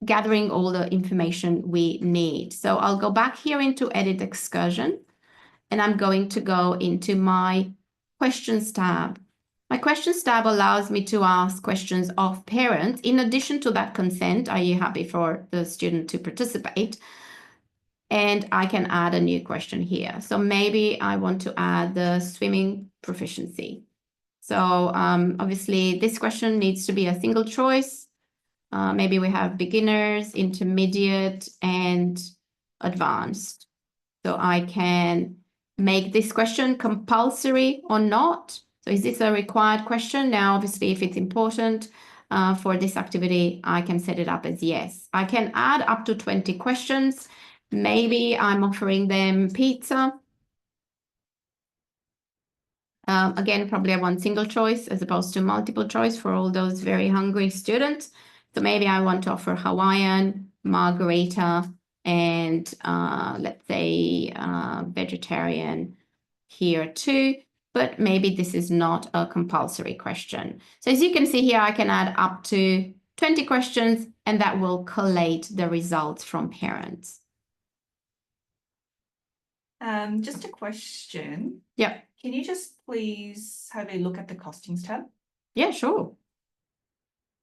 gathering all the information we need. So I'll go back here into Edit Excursion, and I'm going to go into my Questions tab. My Questions tab allows me to ask questions of parents. In addition to that consent, are you happy for the student to participate? And I can add a new question here. So maybe I want to add the swimming proficiency. So obviously this question needs to be a single choice. Maybe we have beginners, intermediate, and advanced. So I can make this question compulsory or not. So is this a required question? Now, obviously, if it's important for this activity, I can set it up as yes. I can add up to 20 questions. Maybe I'm offering them pizza. Again, probably I want single choice as opposed to multiple choice for all those very hungry students. So maybe I want to offer Hawaiian, margarita, and let's say vegetarian here too. But maybe this is not a compulsory question. So as you can see here, I can add up to 20 questions, and that will collate the results from parents. Just a question. Yep. Can you just please have a look at the costings tab? Yeah, sure.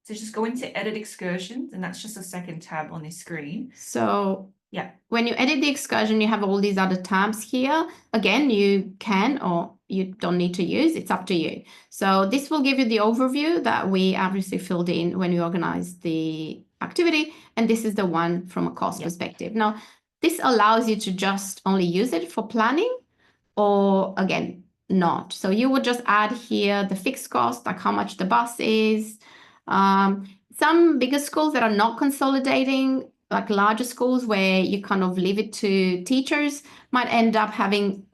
So just go into Edit Excursions, and that's just a second tab on this screen. So yeah, when you edit the excursion, you have all these other tabs here. Again, you can or you don't need to use, it's up to you. So this will give you the overview that we obviously filled in when we organized the activity. And this is the one from a cost perspective. Now, this allows you to just only use it for planning or again, not. So you would just add here the fixed cost, like how much the bus is. Some bigger schools that are not consolidating, like larger schools where you kind of leave it to teachers, might end up having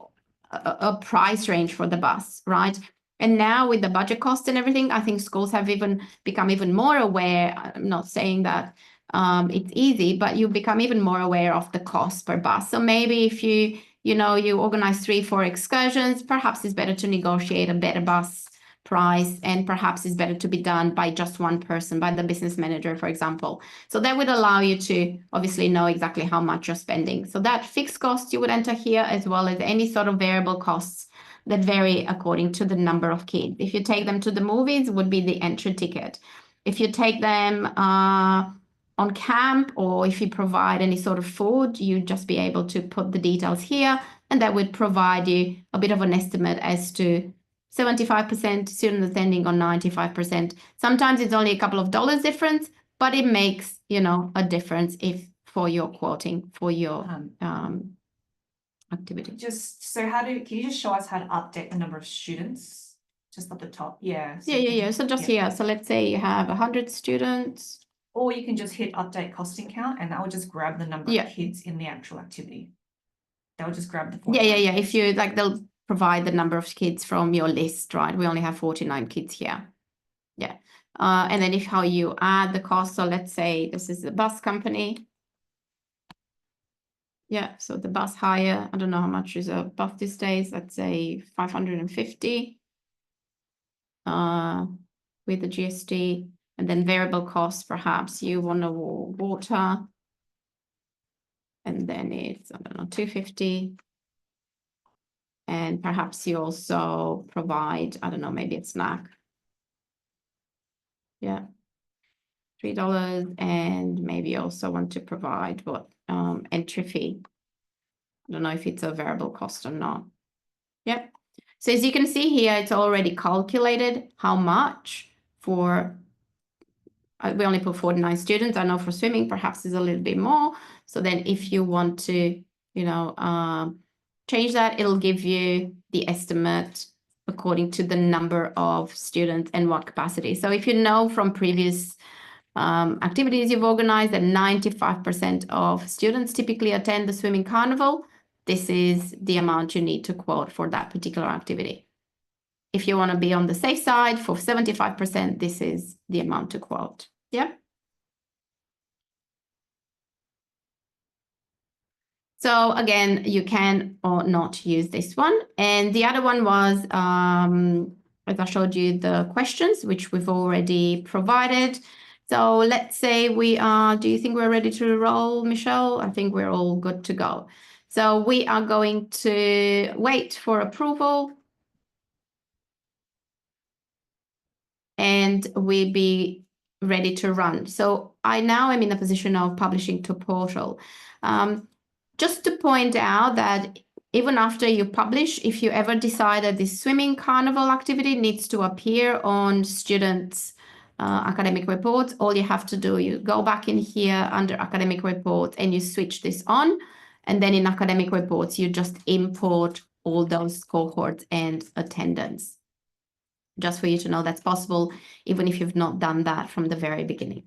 a price range for the bus, right? And now with the budget cost and everything, I think schools have even become even more aware. I'm not saying that it's easy, but you become even more aware of the cost per bus. So maybe if you organize 3-4 excursions, perhaps it's better to negotiate a better bus price, and perhaps it's better to be done by just one person, by the business manager, for example. So that would allow you to obviously know exactly how much you're spending. So that fixed cost you would enter here, as well as any sort of variable costs that vary according to the number of kids. If you take them to the movies, would be the entry ticket. If you take them on camp, or if you provide any sort of food, you'd just be able to put the details here, and that would provide you a bit of an estimate as to 75% student attending or 95%. Sometimes it's only a couple of dollars difference, but it makes, a difference if for your quoting, for your activity. Can you just show us how to update the number of students just at the top? Yeah. So just here. So let's say you have 100 students. Or you can just hit update costing count, and that will just grab the number of kids in the actual activity. That will just grab the 49. Yeah. If you they'll provide the number of kids from your list, right? We only have 49 kids here. Yeah. And then how you add the cost. So let's say this is the bus company. Yeah, so the bus hire, I don't know how much is a bus these days. Let's say 550 with the GST, and then variable costs. Perhaps you want to water, and then it's, I don't know, 250. And perhaps you also provide, I don't know, maybe a snack. Yeah, $3, and maybe you also want to provide entry fee. I don't know if it's a variable cost or not. Yep. So as you can see here, it's already calculated how much for, we only put 49 students. I know for swimming, perhaps is a little bit more. So then if you want to, change that, it'll give you the estimate according to the number of students and what capacity. So if you know from previous activities you've organized that 95% of students typically attend the swimming carnival, this is the amount you need to quote for that particular activity. If you want to be on the safe side for 75%, this is the amount to quote. Yeah. So again, you can or not use this one. And the other one was, as I showed you, the questions, which we've already provided. So let's say do you think we're ready to roll, Michelle? I think we're all good to go. So we are going to wait for approval. And we'll be ready to run. So I now am in a position of publishing to portal. Just to point out that even after you publish, if you ever decide that this swimming carnival activity needs to appear on students' academic reports, all you have to do, you go back in here under academic reports and you switch this on. And then in academic reports, you just import all those cohorts and attendance. Just for you to know that's possible, even if you've not done that from the very beginning.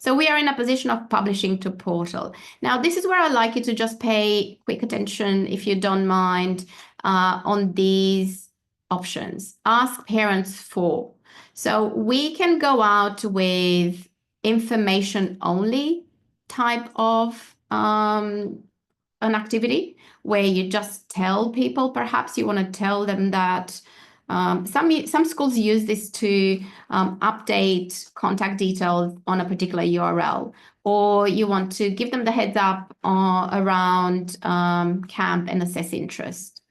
So we are in a position of publishing to portal. Now, this is where I'd like you to just pay quick attention, if you don't mind, on these options. Ask parents for. So we can go out with information only type of an activity where you just tell people, perhaps you want to tell them that some schools use this to update contact details on a particular URL, or you want to give them the heads up around camp and assess interest.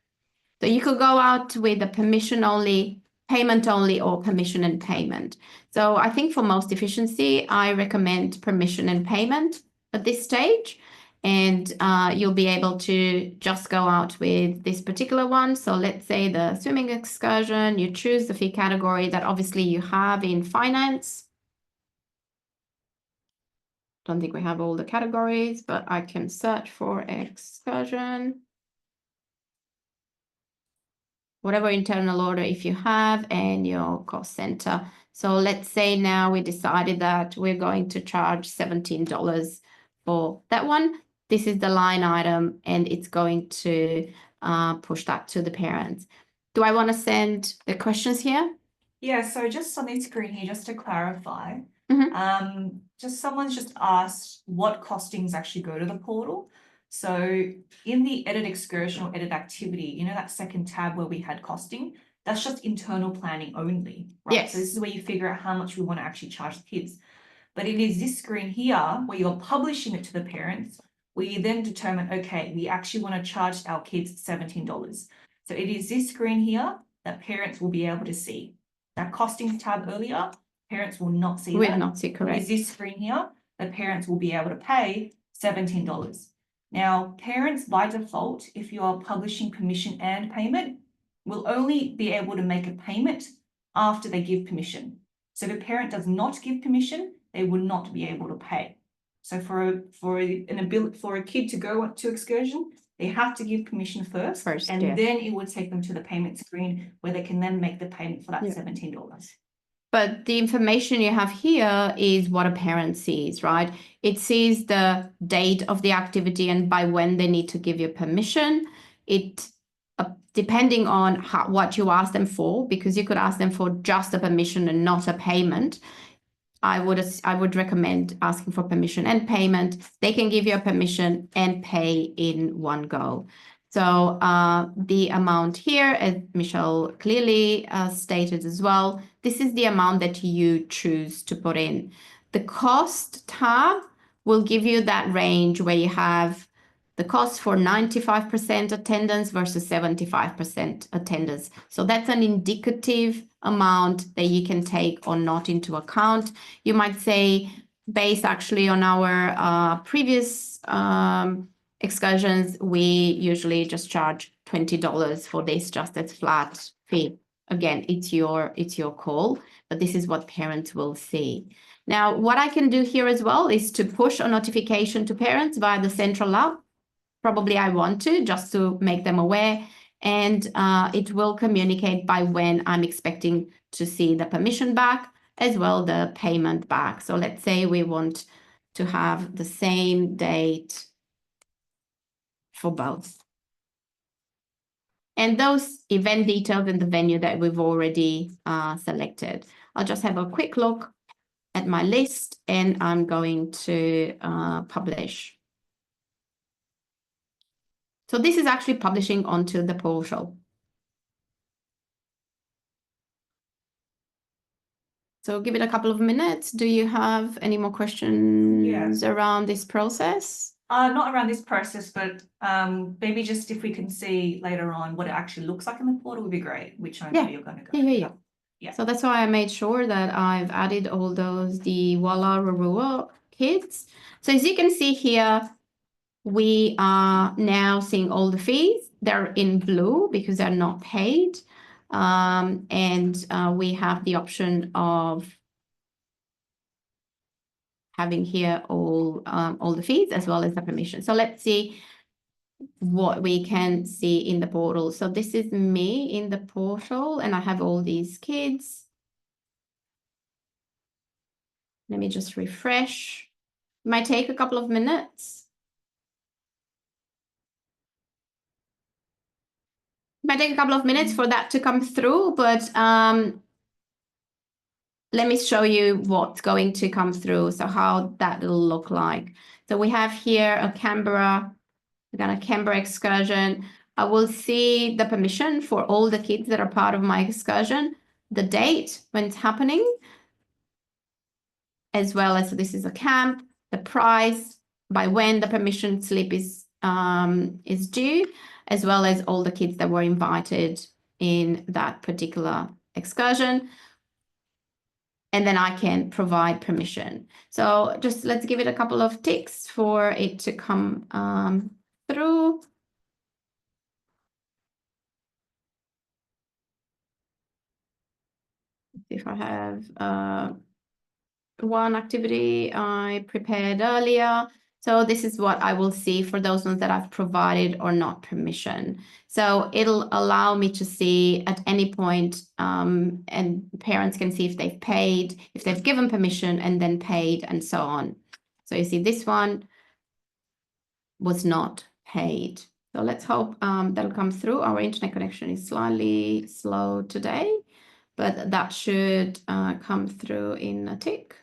So you could go out with a permission only, payment only, or permission and payment. So I think for most efficiency, I recommend permission and payment at this stage. And you'll be able to just go out with this particular one. So let's say the swimming excursion, you choose the fee category that obviously you have in finance. Don't think we have all the categories, but I can search for excursion. Whatever internal order if you have, and your cost center. So let's say now we decided that we're going to charge $17 for that one. This is the line item, and it's going to push that to the parents. Do I want to send the questions here? Yeah, so just on this screen here, just to clarify, someone's just asked what costings actually go to the portal. So in the edit excursion or edit activity, that second tab where we had costing, that's just internal planning only, right? Yes. So this is where you figure out how much we want to actually charge the kids. But it is this screen here where you're publishing it to the parents, where you then determine, okay, we actually want to charge our kids $17. So it is this screen here that parents will be able to see. That costings tab earlier, parents will not see Will that. not see, It is correct. this screen here that parents will be able to pay $17. Now, parents by default, if you are publishing permission and payment, will only be able to make a payment after they give permission. So if a parent does not give permission, they would not be able to pay. So for a kid to go to excursion, they have to give permission first, and yeah. then it would take them to the payment screen where they can then make the payment for that Yeah. $17. But the information you have here is what a parent sees, right? It sees the date of the activity and by when they need to give you permission. It depending on what you ask them for, because you could ask them for just a permission and not a payment. I would recommend asking for permission and payment. They can give you a permission and pay in one go. So the amount here, as Michelle clearly stated as well, this is the amount that you choose to put in. The cost tab will give you that range where you have the cost for 95% attendance versus 75% attendance. So that's an indicative amount that you can take or not into account. You might say, based actually on our previous excursions, we usually just charge $20 for this, just as flat fee. Again, it's your call, but this is what parents will see. Now, what I can do here as well is to push a notification to parents via the Sentral app. Probably I want to, just to make them aware, and it will communicate by when I'm expecting to see the permission back, as well the payment back. So let's say we want to have the same date for both. And those event details and the venue that we've already selected. I'll just have a quick look at my list, and I'm going to publish. So this is actually publishing onto the portal. So give it a couple of minutes. Do you have any more questions around this process? Not around this process, but maybe just if we can see later on what it actually looks like in the portal would be great, which I know you're going to go. Yeah. So that's why I made sure that I've added all those, the Walla Rarua kids. So as you can see here, we are now seeing all the fees. They're in blue because they're not paid. And we have the option of having here all the fees as well as the permission. So let's see what we can see in the portal. So this is me in the portal, and I have all these kids. Let me just refresh. It might take a couple of minutes. It might take a couple of minutes for that to come through, but let me show you what's going to come through. So how that will look like. So we have here a Canberra excursion. I will see the permission for all the kids that are part of my excursion, the date when it's happening, as well as, so this is a camp, the price, by when the permission slip is due, as well as all the kids that were invited in that particular excursion. And then I can provide permission. So just let's give it a couple of ticks for it to come through. If I have one activity I prepared earlier. So this is what I will see for those ones that I've provided or not permission. So it'll allow me to see at any point, and parents can see if they've paid, if they've given permission and then paid, and so on. So you see this one was not paid. So let's hope that'll come through. Our internet connection is slightly slow today, but that should come through in a tick.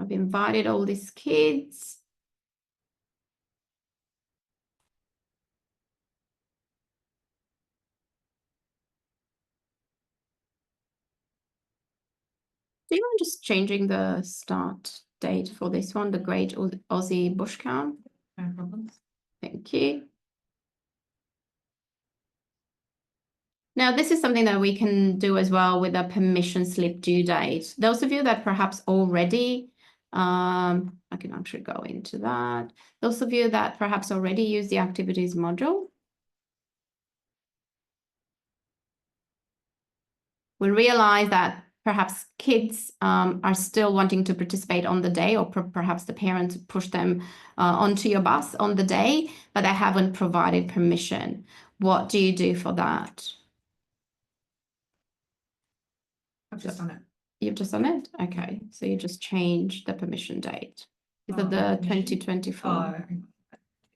I've invited all these kids. Do you mind just changing the start date for this one, the Great Aussie Bush Camp? No problems. Thank you. Now, this is something that we can do as well with a permission slip due date. Those of you that perhaps already, I can actually go into that. Those of you that perhaps already use the activities module will realize that perhaps kids are still wanting to participate on the day, or perhaps the parents push them onto your bus on the day, but they haven't provided permission. What do you do for that? I've just done it. You've just done it? Okay, so you just change the permission date. Is it the 2024?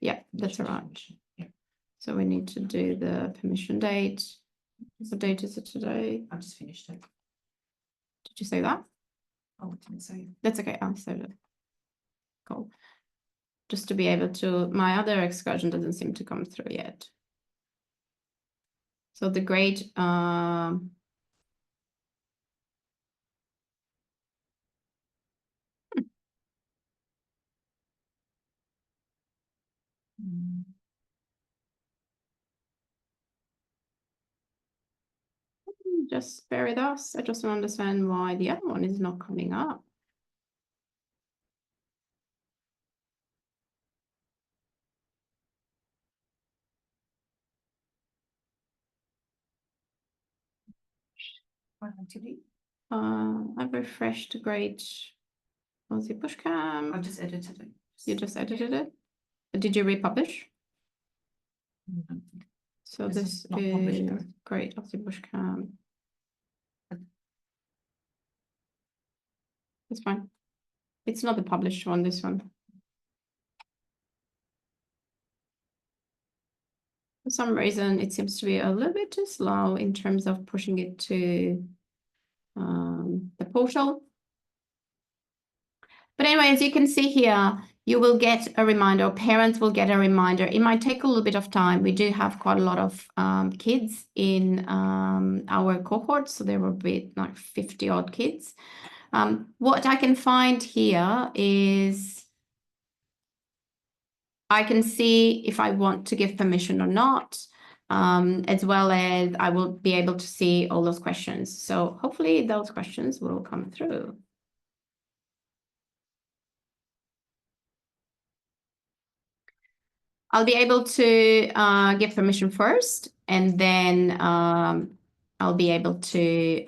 Yeah, that's all right. Yeah. So we need to do the permission date. What date is it today? I've just finished it. Did you say that? Oh, it didn't say. That's okay, I'll save it. Cool. Just to be able to, my other excursion doesn't seem to come through yet. So the great, just bear with us. I just don't understand why the other one is not coming up. Activity. I've refreshed Great Aussie Bush Camp. I've just edited it. You just edited it? Did you republish? So this not published, is though. Great Aussie Bush Camp. It's fine. It's not the published one, this one. For some reason, it seems to be a little bit too slow in terms of pushing it to the portal. But anyway, as you can see here, you will get a reminder, or parents will get a reminder. It might take a little bit of time. We do have quite a lot of kids in our cohort, so there will be like 50 odd kids. What I can find here is I can see if I want to give permission or not, as well as I will be able to see all those questions. So hopefully those questions will come through. I'll be able to give permission first, and then I'll be able to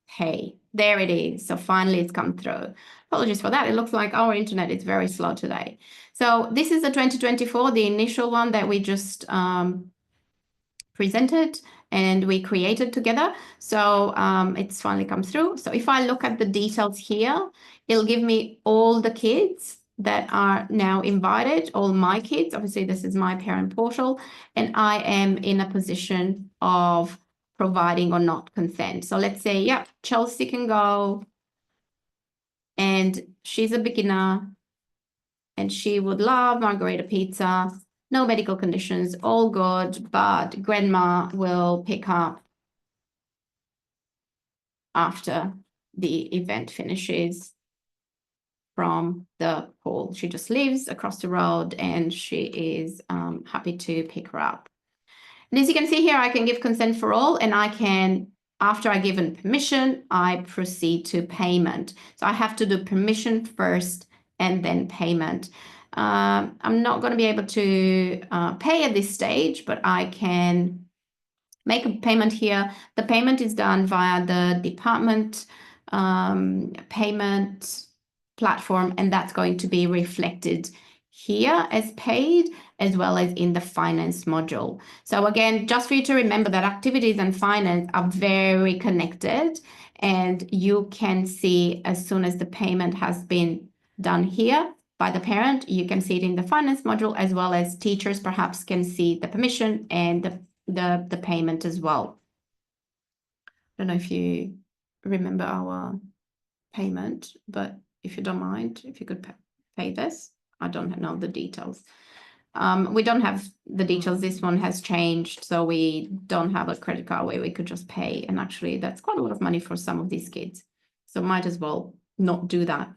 pay. There it is. So finally it's come through. Apologies for that. It looks like our internet is very slow today. So this is the 2024, the initial one that we just presented and we created together. So it's finally come through. So if I look at the details here, it'll give me all the kids that are now invited, all my kids. Obviously, this is my parent portal, and I am in a position of providing or not consent. So let's say, yeah, Chelsea can go, and she's a beginner, and she would love margarita pizza. No medical conditions, all good, but grandma will pick up after the event finishes from the pool. She just lives across the road and she is happy to pick her up. And as you can see here, I can give consent for all, and I can, after I given permission, I proceed to payment. So I have to do permission first and then payment. I'm not going to be able to pay at this stage, but I can make a payment here. The payment is done via the department payment platform, and that's going to be reflected here as paid, as well as in the finance module. So again, just for you to remember that activities and finance are very connected, and you can see as soon as the payment has been done here by the parent, you can see it in the finance module, as well as teachers perhaps can see the permission and the payment as well. I don't know if you remember our payment, but if you don't mind, if you could pay this. I don't know the details. We don't have the details. This one has changed, so we don't have a credit card where we could just pay. And actually, that's quite a lot of money for some of these kids. So might as well not do that.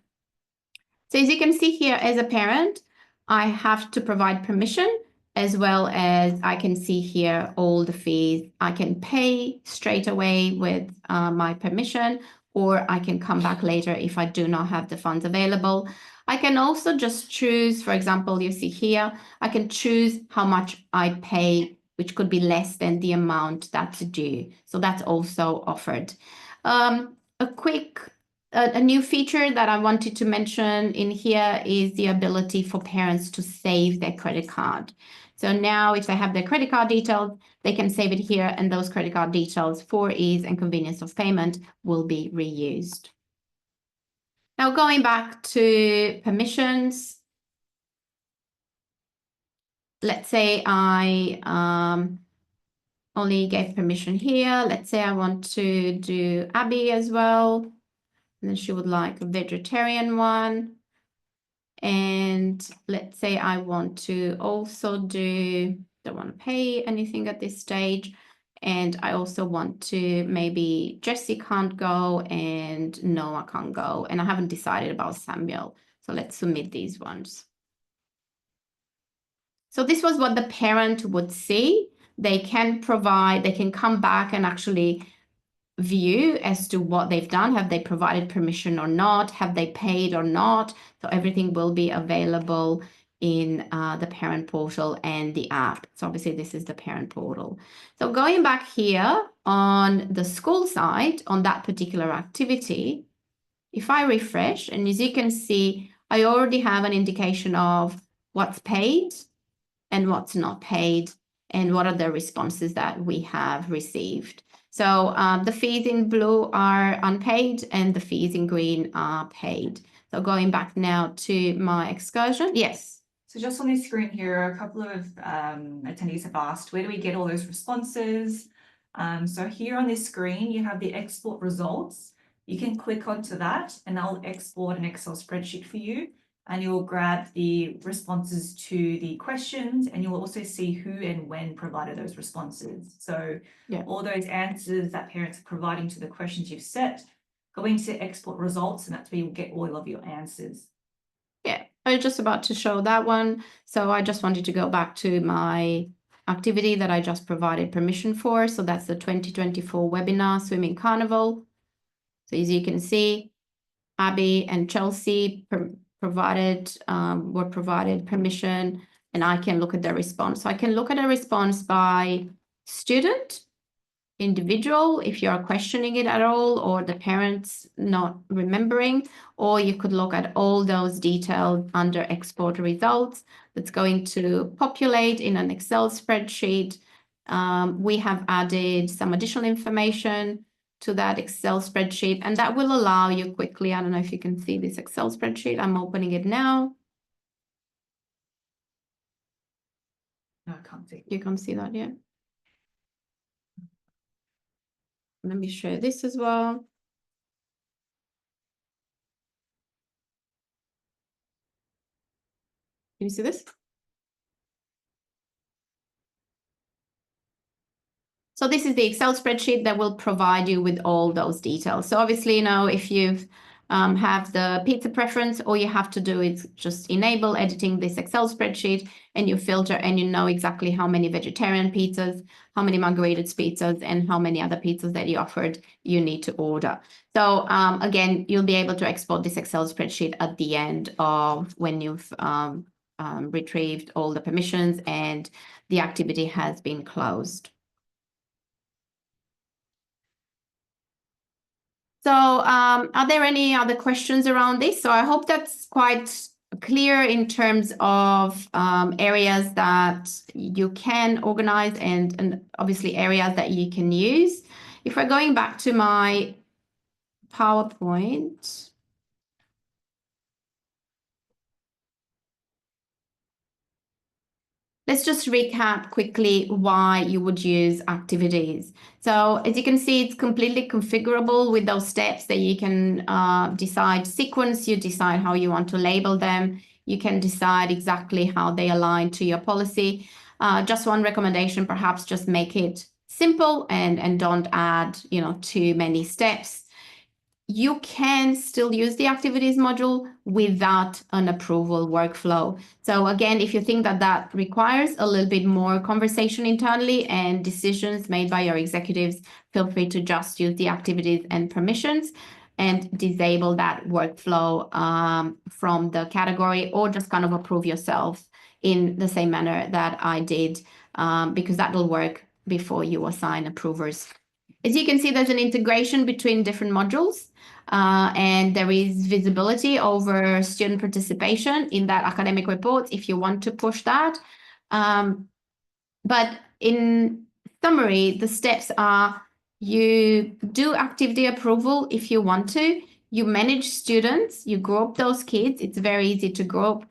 So as you can see here, as a parent, I have to provide permission, as well as I can see here all the fees. I can pay straight away with my permission, or I can come back later if I do not have the funds available. I can also just choose, for example, you see here, I can choose how much I pay, which could be less than the amount that's due. So that's also offered. A new feature that I wanted to mention in here is the ability for parents to save their credit card. So now if they have their credit card details, they can save it here, and those credit card details for ease and convenience of payment will be reused. Now going back to permissions, let's say I only gave permission here. Let's say I want to do Abby as well, and then she would like a vegetarian one. And let's say I want to also don't want to pay anything at this stage. And I also want to, maybe Jessie can't go and Noah can't go. And I haven't decided about Samuel. So let's submit these ones. So this was what the parent would see. They can come back and actually view as to what they've done. Have they provided permission or not? Have they paid or not? So everything will be available in the parent portal and the app. So obviously this is the parent portal. So going back here on the school side, on that particular activity, if I refresh, and as you can see, I already have an indication of what's paid and what's not paid, and what are the responses that we have received. So the fees in blue are unpaid and the fees in green are paid. So going back now to my excursion. Yes. So just on this screen here, a couple of attendees have asked, where do we get all those responses? So here on this screen, you have the export results. You can click onto that and I'll export an Excel spreadsheet for you. And you'll grab the responses to the questions, and you'll also see who and when provided those responses. So all those answers that parents are providing to the questions you've set, go into export results, and that's where you'll get all of your answers. Yeah, I was just about to show that one. So I just wanted to go back to my activity that I just provided permission for. So that's the 2024 webinar, Swimming Carnival. So as you can see, Abby and Chelsea were provided permission, and I can look at the response. So I can look at a response by student, individual, if you're questioning it at all, or the parents not remembering, or you could look at all those details under export results. That's going to populate in an Excel spreadsheet. We have added some additional information to that Excel spreadsheet, and that will allow you quickly. I don't know if you can see this Excel spreadsheet. I'm opening it now. No, I can't see. You can't see that yet. Let me show this as well. Can you see this? So this is the Excel spreadsheet that will provide you with all those details. So obviously, if you've have the pizza preference, all you have to do is just enable editing this Excel spreadsheet, and you filter, and you know exactly how many vegetarian pizzas, how many margaritas pizzas, and how many other pizzas that you offered you need to order. So again, you'll be able to export this Excel spreadsheet at the end of when you've retrieved all the permissions and the activity has been closed. So are there any other questions around this? So I hope that's quite clear in terms of areas that you can organize and obviously areas that you can use. If we're going back to my PowerPoint. Let's just recap quickly why you would use activities. So as you can see, it's completely configurable with those steps that you can decide sequence, you decide how you want to label them. You can decide exactly how they align to your policy. Just one recommendation, perhaps just make it simple and don't add, too many steps. you can still use the activities module without an approval workflow. So again, if you think that that requires a little bit more conversation internally and decisions made by your executives, feel free to just use the activities and permissions and disable that workflow from the category, or just kind of approve yourself in the same manner that I did, because that will work before you assign approvers. As you can see, there's an integration between different modules, and there is visibility over student participation in that academic report if you want to push that. But in summary, the steps are: you do activity approval if you want to, you manage students, you group those kids. It's very easy to group.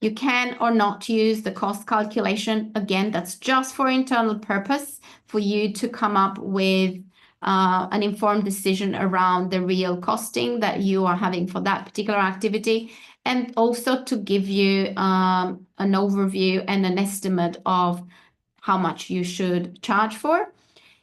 You can or not use the cost calculation. Again, that's just for internal purpose, for you to come up with an informed decision around the real costing that you are having for that particular activity, and also to give you an overview and an estimate of how much you should charge for.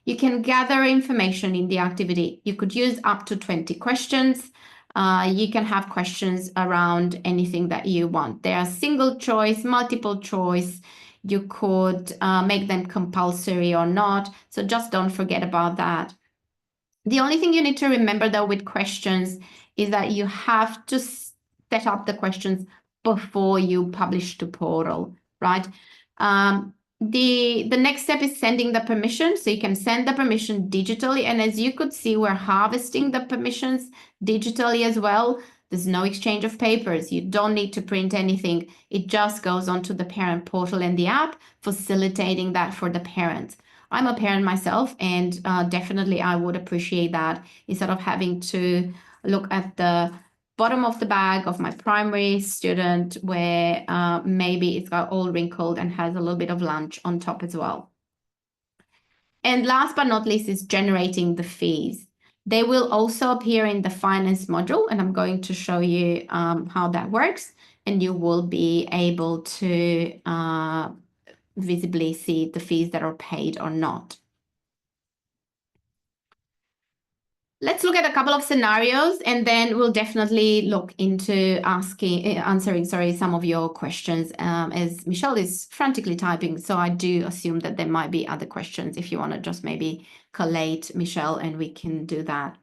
You can gather information in the activity. You could use up to 20 questions. You can have questions around anything that you want. They are single choice, multiple choice. You could make them compulsory or not. So just don't forget about that. The only thing you need to remember, though, with questions is that you have to set up the questions before you publish to portal, right? The next step is sending the permission. So you can send the permission digitally. And as you could see, we're harvesting the permissions digitally as well. There's no exchange of papers. You don't need to print anything. It just goes onto the parent portal and the app, facilitating that for the parents. I'm a parent myself, and definitely I would appreciate that, instead of having to look at the bottom of the bag of my primary student where maybe it's got all wrinkled and has a little bit of lunch on top as well. And last but not least is generating the fees. They will also appear in the finance module, and I'm going to show you how that works, and you will be able to visibly see the fees that are paid or not. Let's look at a couple of scenarios, and then we'll definitely look into answering some of your questions, as Michelle is frantically typing. So I do assume that there might be other questions if you want to just maybe collate Michelle, and we can do that.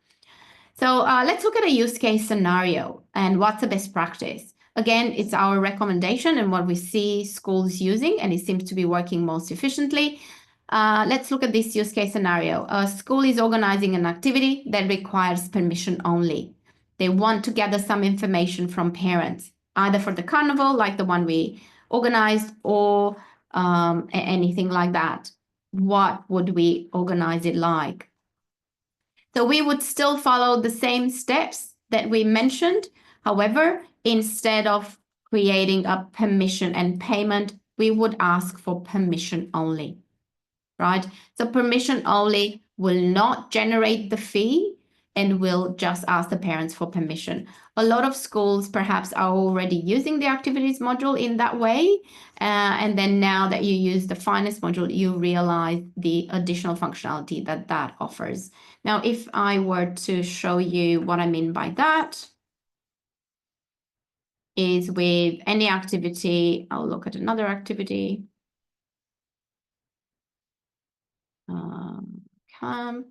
So let's look at a use case scenario and what's the best practice. Again, it's our recommendation and what we see schools using, and it seems to be working most efficiently. Let's look at this use case scenario. A school is organizing an activity that requires permission only. They want to gather some information from parents, either for the carnival, like the one we organized, or anything like that. What would we organize it like? So we would still follow the same steps that we mentioned. However, instead of creating a permission and payment, we would ask for permission only, right? So permission only will not generate the fee and will just ask the parents for permission. A lot of schools perhaps are already using the activities module in that way. And then now that you use the finance module, you realize the additional functionality that that offers. Now, if I were to show you what I mean by that, is with any activity, I'll look at another activity. Camp.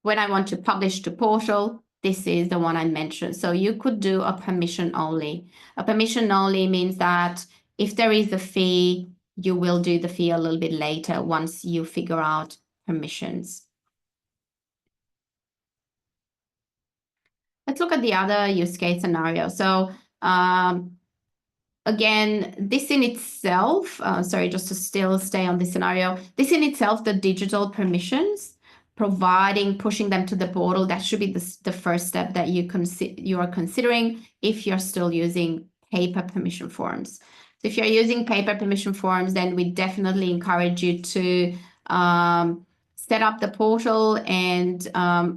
When I want to publish to portal, this is the one I mentioned. So you could do a permission only. A permission only means that if there is a fee, you will do the fee a little bit later once you figure out permissions. Let's look at the other use case scenario. So again, this in itself, sorry, just to still stay on this scenario, this in itself, the digital permissions, pushing them to the portal, that should be the first step that you are considering if you're still using paper permission forms. So if you're using paper permission forms, then we definitely encourage you to set up the portal and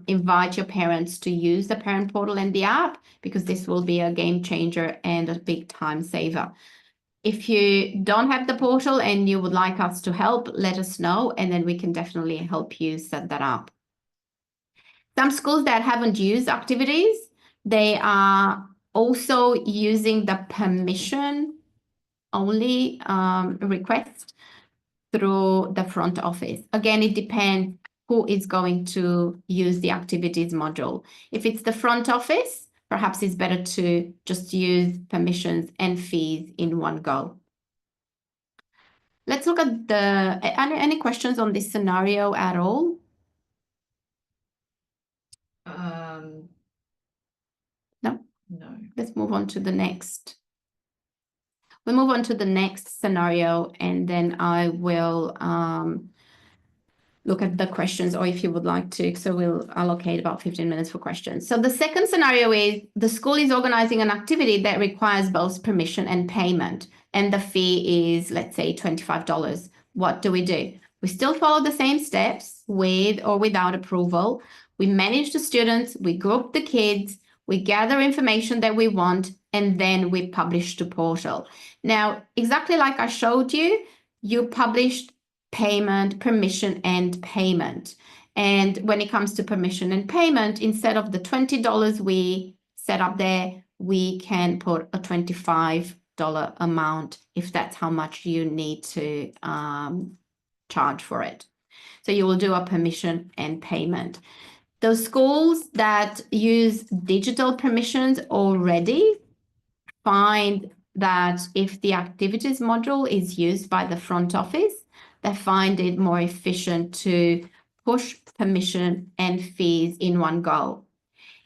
invite your parents to use the parent portal and the app, because this will be a game changer and a big time saver. If you don't have the portal and you would like us to help, let us know, and then we can definitely help you set that up. Some schools that haven't used activities, they are also using the permission only request through the front office. Again, it depends who is going to use the activities module. If it's the front office, perhaps it's better to just use permissions and fees in one go. Let's look at any questions on this scenario at all? No? No. Let's move on to the next. We'll move on to the next scenario, and then I will look at the questions, or if you would like to. So we'll allocate about 15 minutes for questions. So the second scenario is the school is organizing an activity that requires both permission and payment, and the fee is, let's say, $25. What do? We still follow the same steps with or without approval. We manage the students, we group the kids, we gather information that we want, and then we publish the portal. Now, exactly like I showed you, you published payment, permission, and payment. And when it comes to permission and payment, instead of the $20 we set up there, we can put a $25 amount if that's how much you need to charge for it. So you will do a permission and payment. Those schools that use digital permissions already find that if the activities module is used by the front office, they find it more efficient to push permission and fees in one go.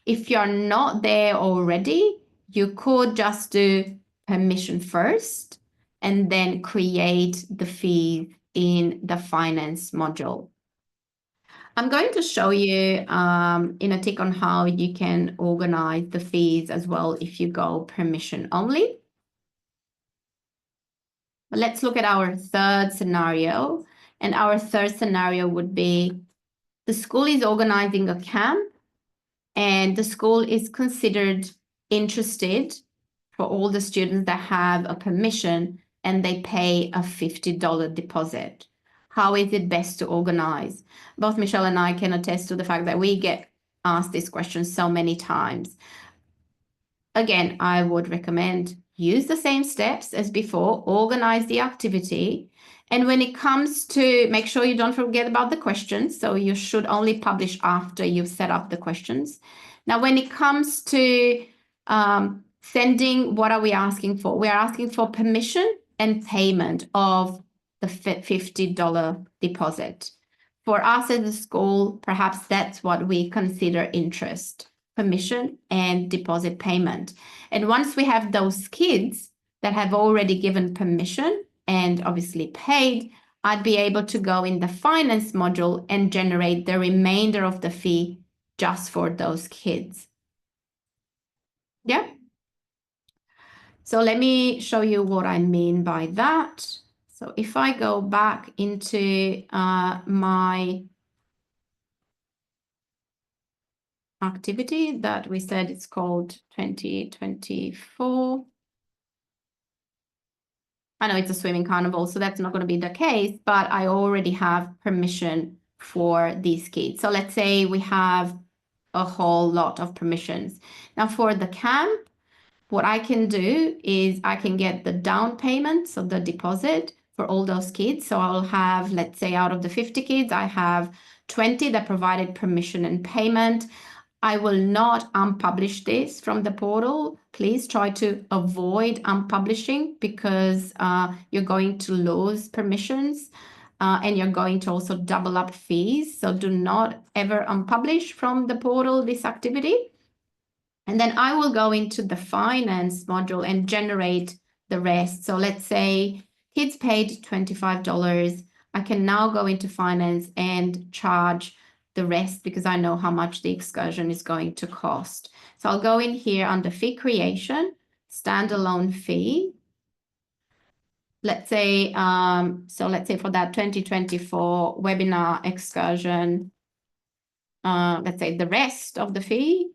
If you're not there already, you could just do permission first and then create the fees in the finance module. I'm going to show you in a tick on how you can organize the fees as well if you go permission only. Let's look at our third scenario. And our third scenario would be the school is organizing a camp and the school is considered interested for all the students that have a permission and they pay a $50 deposit. How is it best to organize? Both Michelle and I can attest to the fact that we get asked this question so many times. Again, I would recommend use the same steps as before, organize the activity. And when it comes to, make sure you don't forget about the questions. So you should only publish after you've set up the questions. Now, when it comes to sending, what are we asking for? We are asking for permission and payment of the $50 deposit. For us as a school, perhaps that's what we consider interest, permission and deposit payment. And once we have those kids that have already given permission and obviously paid, I'd be able to go in the finance module and generate the remainder of the fee just for those kids. Yeah. So let me show you what I mean by that. So if I go back into my activity that we said it's called 2024. I know it's a swimming carnival, so that's not going to be the case, but I already have permission for these kids. So let's say we have a whole lot of permissions. Now for the camp, what I can do is I can get the down payment, so the deposit for all those kids. So I'll have, let's say out of the 50 kids, I have 20 that provided permission and payment. I will not unpublish this from the portal. Please try to avoid unpublishing because you're going to lose permissions and you're going to also double up fees. So do not ever unpublish from the portal this activity. And then I will go into the finance module and generate the rest. So let's say kids paid $25. I can now go into finance and charge the rest because I know how much the excursion is going to cost. So I'll go in here under fee creation, standalone fee. Let's say, let's say for that 2024 webinar excursion, let's say the rest of the fee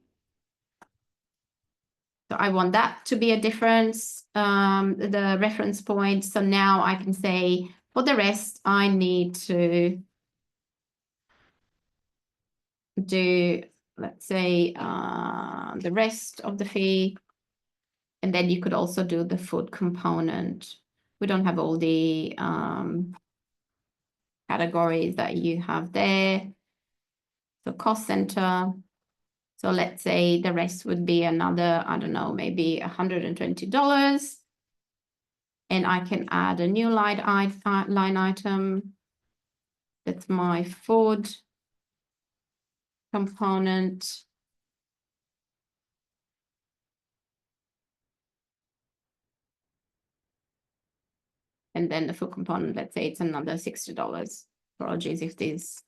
So I want that to be a difference, the reference point. So now I can say for the rest, I need to do, let's say, the rest of the fee. And then you could also do the food component. We don't have all the categories that you have there. So cost center. So let's say the rest would be another, I don't know, maybe $120. And I can add a new line item. That's my food component. And then the food component, let's say it's another $60. Apologies if these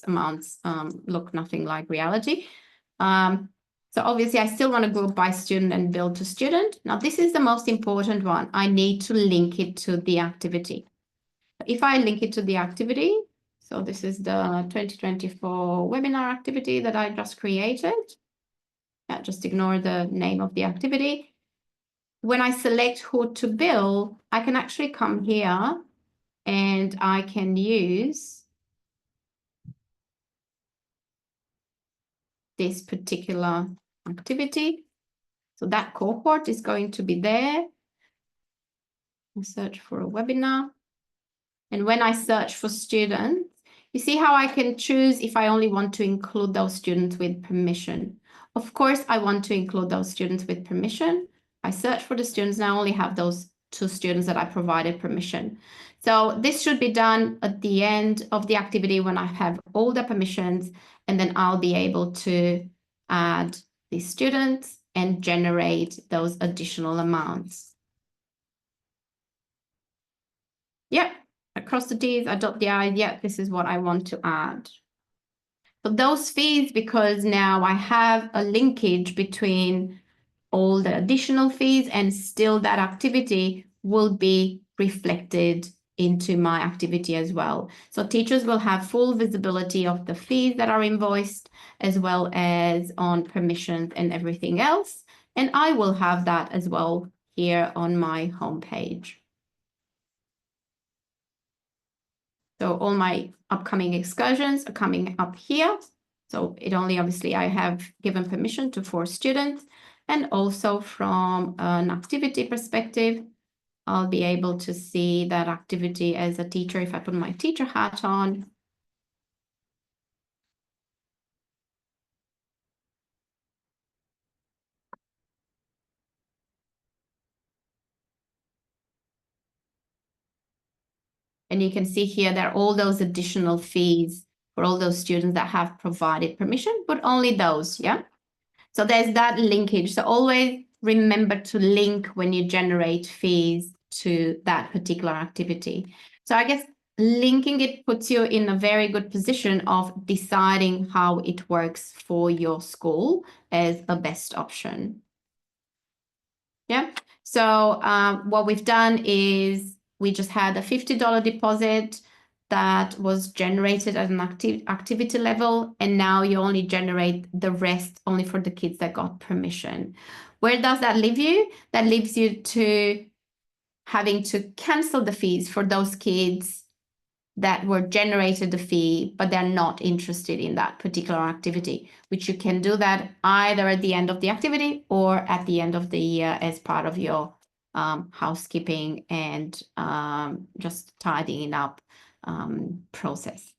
amounts look nothing like reality. So obviously I still want to group by student and build to student. Now this is the most important one. I need to link it to the activity. If I link it to the activity, so this is the 2024 webinar activity that I just created. Yeah, just ignore the name of the activity. When I select who to bill, I can actually come here and I can use this particular activity. So that cohort is going to be there. I'll search for a webinar. And when I search for students, you see how I can choose if I only want to include those students with permission. Of course, I want to include those students with permission. I search for the students and I only have those 2 students that I provided permission. So this should be done at the end of the activity when I have all the permissions, and then I'll be able to add these students and generate those additional amounts. Yep, I cross the T's, I dot the I's. Yeah, this is what I want to add. But those fees, because now I have a linkage between all the additional fees and still that activity will be reflected into my activity as well. So teachers will have full visibility of the fees that are invoiced as well as on permissions and everything else. And I will have that as well here on my homepage. So all my upcoming excursions are coming up here. So it only obviously I have given permission to 4 students, and also from an activity perspective, I'll be able to see that activity as a teacher if I put my teacher hat on. And you can see here there are all those additional fees for all those students that have provided permission, but only those, yeah? So there's that linkage. So always remember to link when you generate fees to that particular activity. So I guess linking it puts you in a very good position of deciding how it works for your school as a best option. Yeah. So what we've done is we just had a $50 deposit that was generated at an activity level, and now you only generate the rest only for the kids that got permission. Where does that leave you? That leaves you to having to cancel the fees for those kids that were generated the fee, but they're not interested in that particular activity, which you can do that either at the end of the activity or at the end of the year as part of your housekeeping and just tidying up process.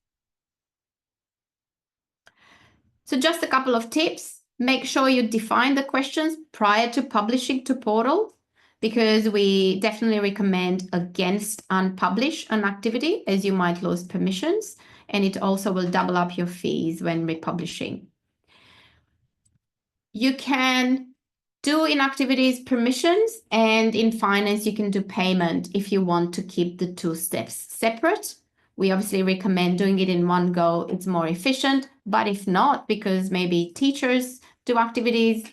So just a couple of tips. Make sure you define the questions prior to publishing to portal, because we definitely recommend against unpublish an activity, as you might lose permissions, and it also will double up your fees when republishing. You can do in activities permissions, and in finance you can do payment if you want to keep the 2 steps separate. We obviously recommend doing it in one go. It's more efficient, but if not, because maybe teachers do activities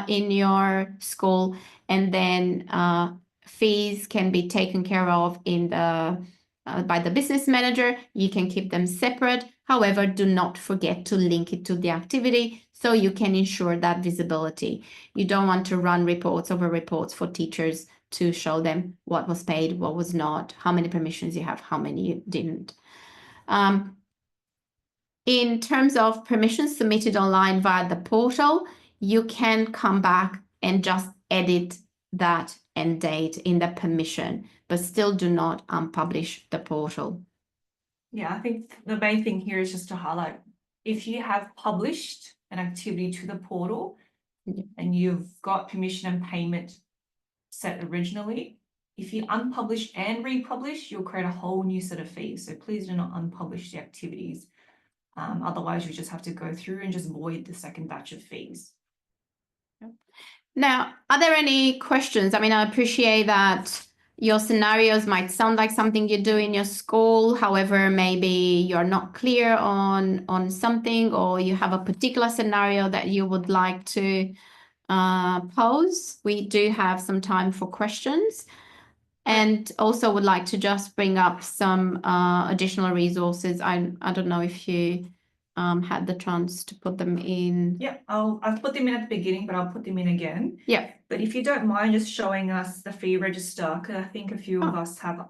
in your school, and then fees can be taken care of in the by the business manager. You can keep them separate. However, do not forget to link it to the activity so you can ensure that visibility. You don't want to run reports over reports for teachers to show them what was paid, what was not, how many permissions you have, how many you didn't. In terms of permissions submitted online via the portal, you can come back and just edit that end date in the permission, but still do not unpublish the portal. Yeah, I think the main thing here is just to highlight, if you have published an activity to the portal and you've got permission and payment set originally, if you unpublish and republish, you'll create a whole new set of fees. So please do not unpublish the activities. Otherwise, you just have to go through and just void the second batch of fees. Now, are there any questions? I mean, I appreciate that your scenarios might sound like something you do in your school. However, maybe you're not clear on something, or you have a particular scenario that you would like to pose. We do have some time for questions. And also would like to just bring up some additional resources. I don't know if you had the chance to put them in. Yeah, I've put them in at the beginning, but I'll put them in again. Yeah. But if you don't mind just showing us the fee register, because I think a few of us have,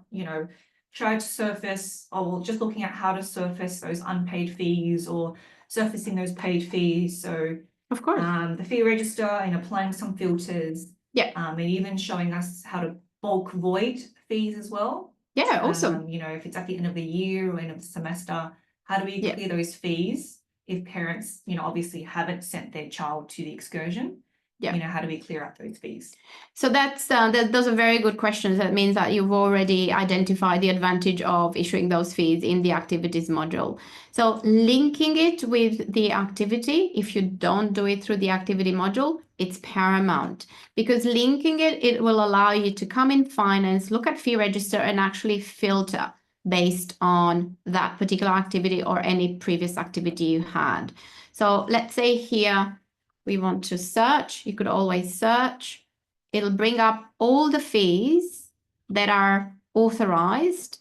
tried to surface, or just looking at how to surface those unpaid fees or surfacing those paid fees. So Of course. the fee register and applying some filters. Yeah. And even showing us how to bulk void fees as well. Yeah, awesome. If it's at the end of the year or end of the semester, how do we clear those fees if parents, obviously haven't sent their child to the excursion? Yeah. How do we clear up those fees? So that's those are very good questions. That means that you've already identified the advantage of issuing those fees in the activities module. So linking it with the activity, if you don't do it through the activity module, it's paramount, because linking it will allow you to come in finance, look at fee register, and actually filter based on that particular activity or any previous activity you had. So let's say here we want to search. You could always search. It'll bring up all the fees that are authorized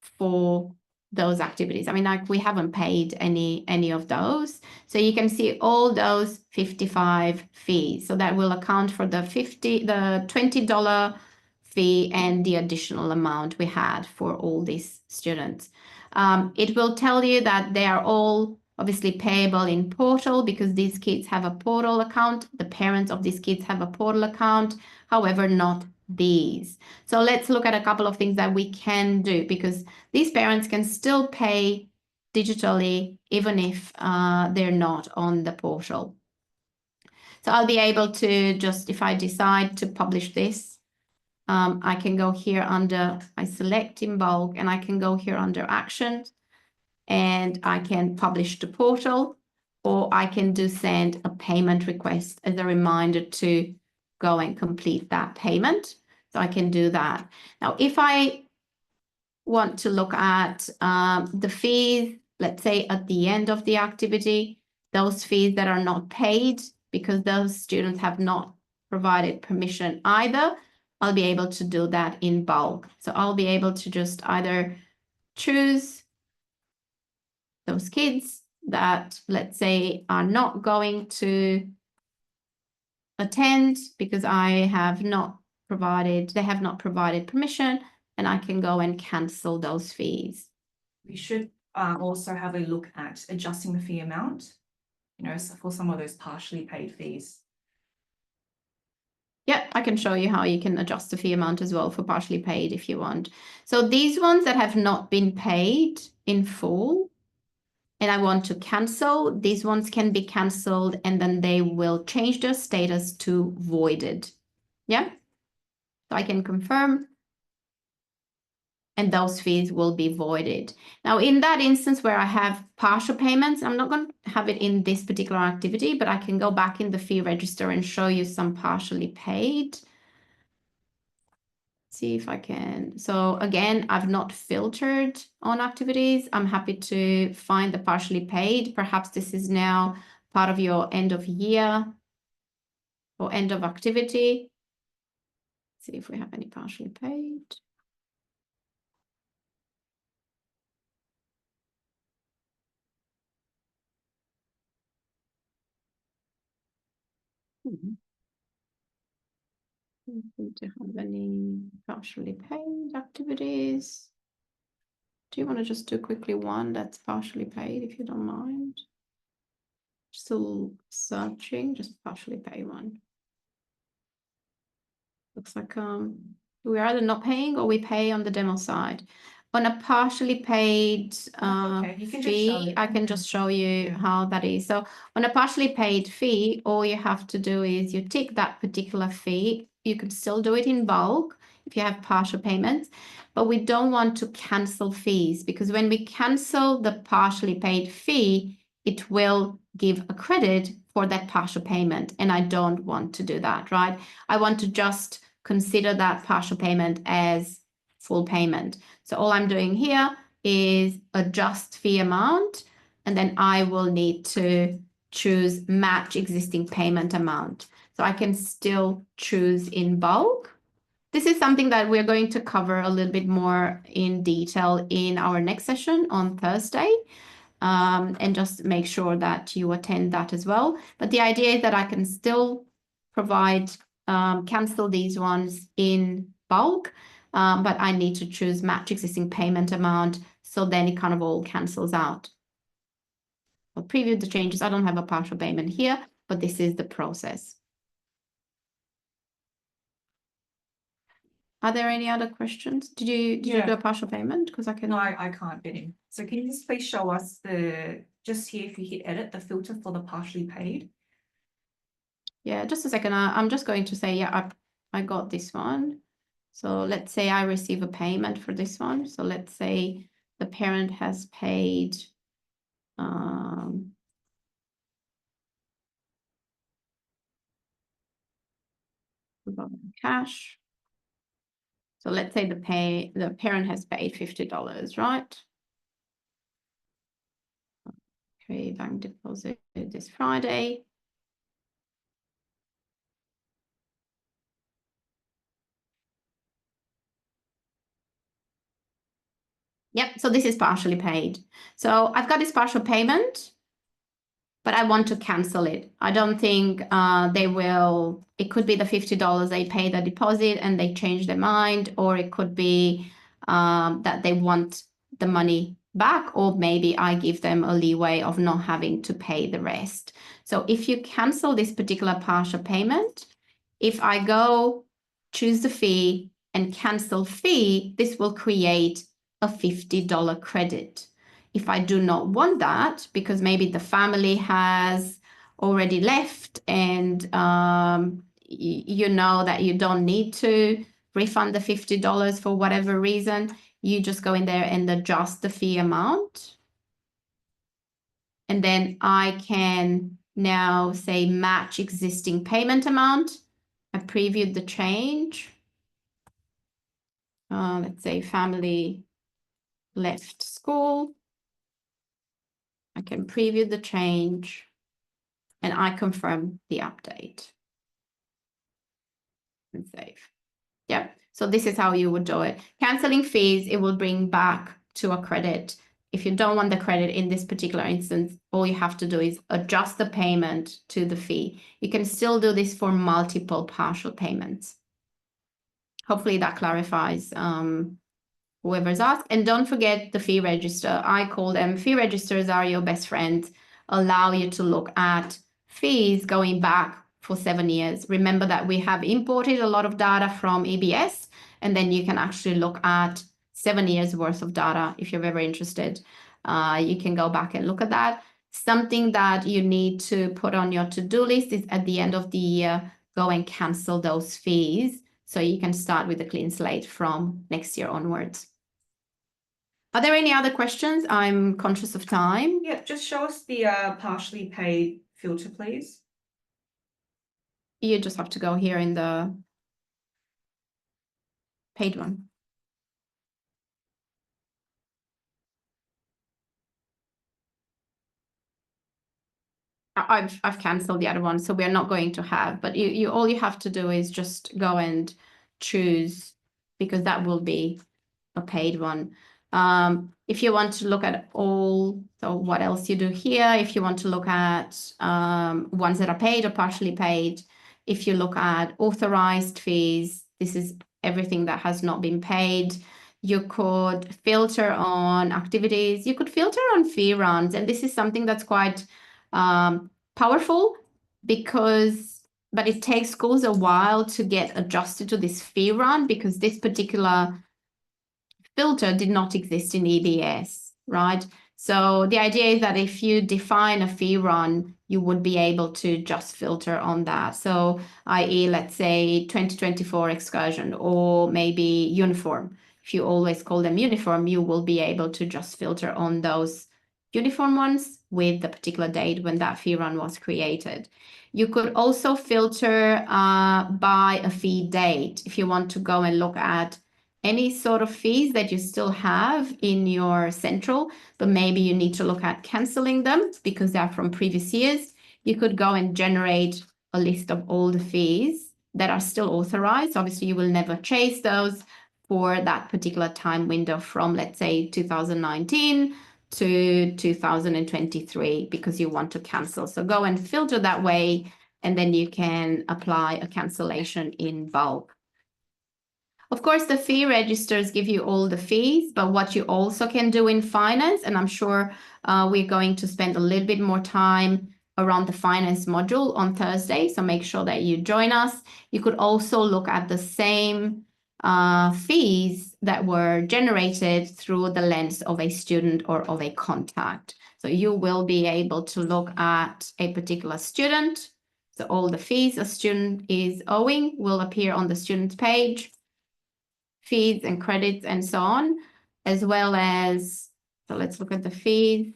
for those activities. I mean, like, we haven't paid any of those. So you can see all those 55 fees. So that will account for the $20 fee and the additional amount we had for all these students. It will tell you that they are all obviously payable in portal, because these kids have a portal account. The parents of these kids have a portal account, however, not these. So let's look at a couple of things that we can do, because these parents can still pay digitally even if they're not on the portal. So I'll be able to just, if I decide to publish this, I can go here under, I select in bulk, and I can go here under actions, and I can publish to portal, or I can do send a payment request as a reminder to go and complete that payment. So I can do that. Now, if I want to look at the fees, let's say at the end of the activity, those fees that are not paid because those students have not provided permission either, I'll be able to do that in bulk. So I'll be able to just either choose those kids that, let's say, are not going to attend because they have not provided permission, and I can go and cancel those fees. We should also have a look at adjusting the fee amount, for some of those partially paid fees. Yeah, I can show you how you can adjust the fee amount as well for partially paid if you want. So these ones that have not been paid in full, and I want to cancel, these ones can be canceled, and then they will change their status to voided. Yeah, so I can confirm, and those fees will be voided. Now, in that instance where I have partial payments, I'm not going to have it in this particular activity, but I can go back in the fee register and show you some partially paid. See if I can. So again, I've not filtered on activities. I'm happy to find the partially paid. Perhaps this is now part of your end of year or end of activity. See if we have any partially paid. Don't seem to have any partially paid activities. Do you want to just do quickly one that's partially paid, if you don't mind? Still searching, just partially pay one. Looks like we're either not paying or we pay on the demo side. On a partially paid Okay, you can just show fee, it. I can just show you Yeah. how that is. So on a partially paid fee, all you have to do is you tick that particular fee. You could still do it in bulk if you have partial payments, but we don't want to cancel fees because when we cancel the partially paid fee, it will give a credit for that partial payment. And I don't want to do that, right? I want to just consider that partial payment as full payment. So all I'm doing here is adjust fee amount, and then I will need to choose match existing payment amount. So I can still choose in bulk. This is something that we're going to cover a little bit more in detail in our next session on Thursday. And just make sure that you attend that as well. But the idea is that I can still provide, cancel these ones in bulk, but I need to choose match existing payment amount. So then it kind of all cancels out. I'll preview the changes. I don't have a partial payment here, but this is the process. Are there any other questions? Did you do a partial payment? Because I can. No, I can't get in. So can you just please show us just here, if you hit edit, the filter for the partially paid? Yeah, just a second. I'm just going to say, yeah, I got this one. So let's say I receive a payment for this one. So let's say the parent has paid cash. So let's say the parent has paid $50, right? Okay, bank deposit this Friday. Yep, so this is partially paid. So I've got this partial payment, but I want to cancel it. I don't think they will. It could be the $50 they pay the deposit and they change their mind, or it could be that they want the money back, or maybe I give them a leeway of not having to pay the rest. So if you cancel this particular partial payment, if I go choose the fee and cancel fee, this will create a $50 credit. If I do not want that, because maybe the family has already left and you know that you don't need to refund the $50 for whatever reason, you just go in there and adjust the fee amount. And then I can now say match existing payment amount. I previewed the change. Let's say family left school. I can preview the change and I confirm the update and save. Yeah, so this is how you would do it. Canceling fees, it will bring back to a credit. If you don't want the credit in this particular instance, all you have to do is adjust the payment to the fee. You can still do this for multiple partial payments. Hopefully that clarifies whoever's asked. And don't forget the fee register. I call them fee registers are your best friends, allow you to look at fees going back for 7 years. Remember that we have imported a lot of data from EBS, and then you can actually look at 7 years worth of data if you're ever interested. You can go back and look at that. Something that you need to put on your to-do list is at the end of the year, go and cancel those fees so you can start with a clean slate from next year onwards. Are there any other questions? I'm conscious of time. Yeah, just show us the partially paid filter, please. You just have to go here in the paid one. I've cancelled the other one, so we're not going to have, but you all you have to do is just go and choose, because that will be a paid one. If you want to look at all, so what else you do here, if you want to look at ones that are paid or partially paid, If you look at authorized fees, this is everything that has not been paid. You could filter on activities. You could filter on fee runs. And this is something that's quite powerful but it takes schools a while to get adjusted to this fee run because this particular filter did not exist in EBS, right? So the idea is that if you define a fee run, you would be able to just filter on that. So, i.e., let's say 2024 excursion or maybe uniform. If you always call them uniform, you will be able to just filter on those uniform ones with the particular date when that fee run was created. You could also filter by a fee date if you want to go and look at any sort of fees that you still have in your Sentral, but maybe you need to look at cancelling them because they're from previous years. You could go and generate a list of all the fees that are still authorized. Obviously, you will never chase those for that particular time window from, let's say, 2019 to 2023 because you want to cancel. So go and filter that way, and then you can apply a cancellation in bulk. Of course, the fee registers give you all the fees, but what you also can do in finance, and I'm sure we're going to spend a little bit more time around the finance module on Thursday, so make sure that you join us. You could also look at the same fees that were generated through the lens of a student or of a contact. So you will be able to look at a particular student. So all the fees a student is owing will appear on the student's page, fees and credits and so on, as well as, so let's look at the fees.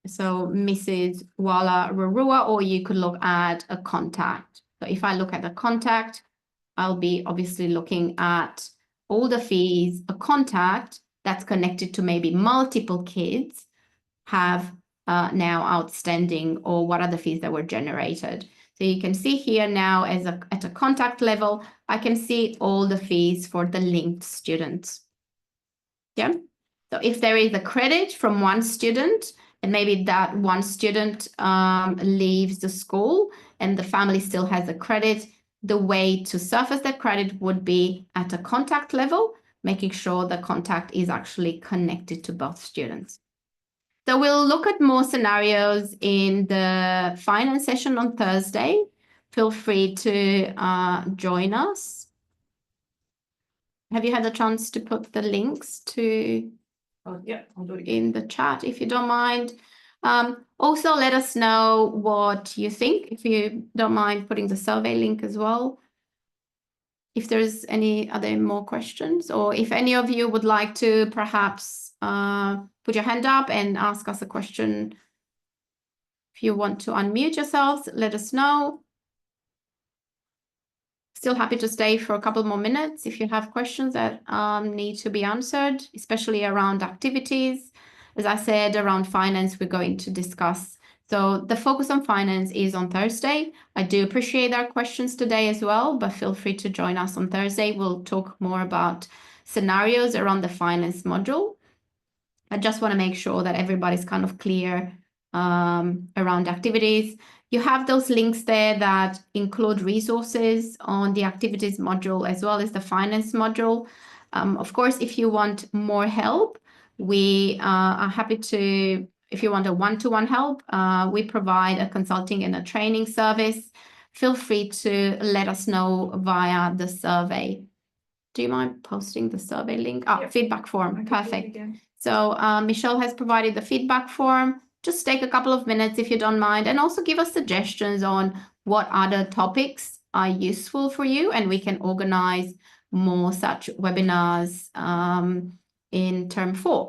So Mrs. Wala Rarua, or you could look at a contact. So if I look at the contact, I'll be obviously looking at all the fees a contact that's connected to maybe multiple kids have now outstanding, or what are the fees that were generated. So you can see here now at a contact level, I can see all the fees for the linked students. Yeah. So if there is a credit from one student, and maybe that one student leaves the school and the family still has a credit, the way to surface that credit would be at a contact level, making sure the contact is actually connected to both students. So we'll look at more scenarios in the finance session on Thursday. Feel free to join us. Have you had a chance to put the links to Yeah, I'll do it in the chat if you don't mind? Also, let us know what you think, if you don't mind putting the survey link as well. If there's any other more questions, or if any of you would like to perhaps put your hand up and ask us a question. If you want to unmute yourselves, let us know. Still happy to stay for a couple more minutes if you have questions that need to be answered, especially around activities. As I said, around finance, we're going to discuss. So the focus on finance is on Thursday. I do appreciate our questions today as well, but feel free to join us on Thursday. We'll talk more about scenarios around the finance module. I just want to make sure that everybody's kind of clear around activities. You have those links there that include resources on the activities module as well as the finance module. Of course, if you want more help, we are happy to, if you want a one-to-one help, we provide a consulting and a training service. Feel free to let us know via the survey. Do you mind posting the survey link? Oh, Yep. Feedback form. Perfect. So Michelle has provided the feedback form. Just take a couple of minutes if you don't mind, and also give us suggestions on what other topics are useful for you, and we can organize more such webinars in term 4.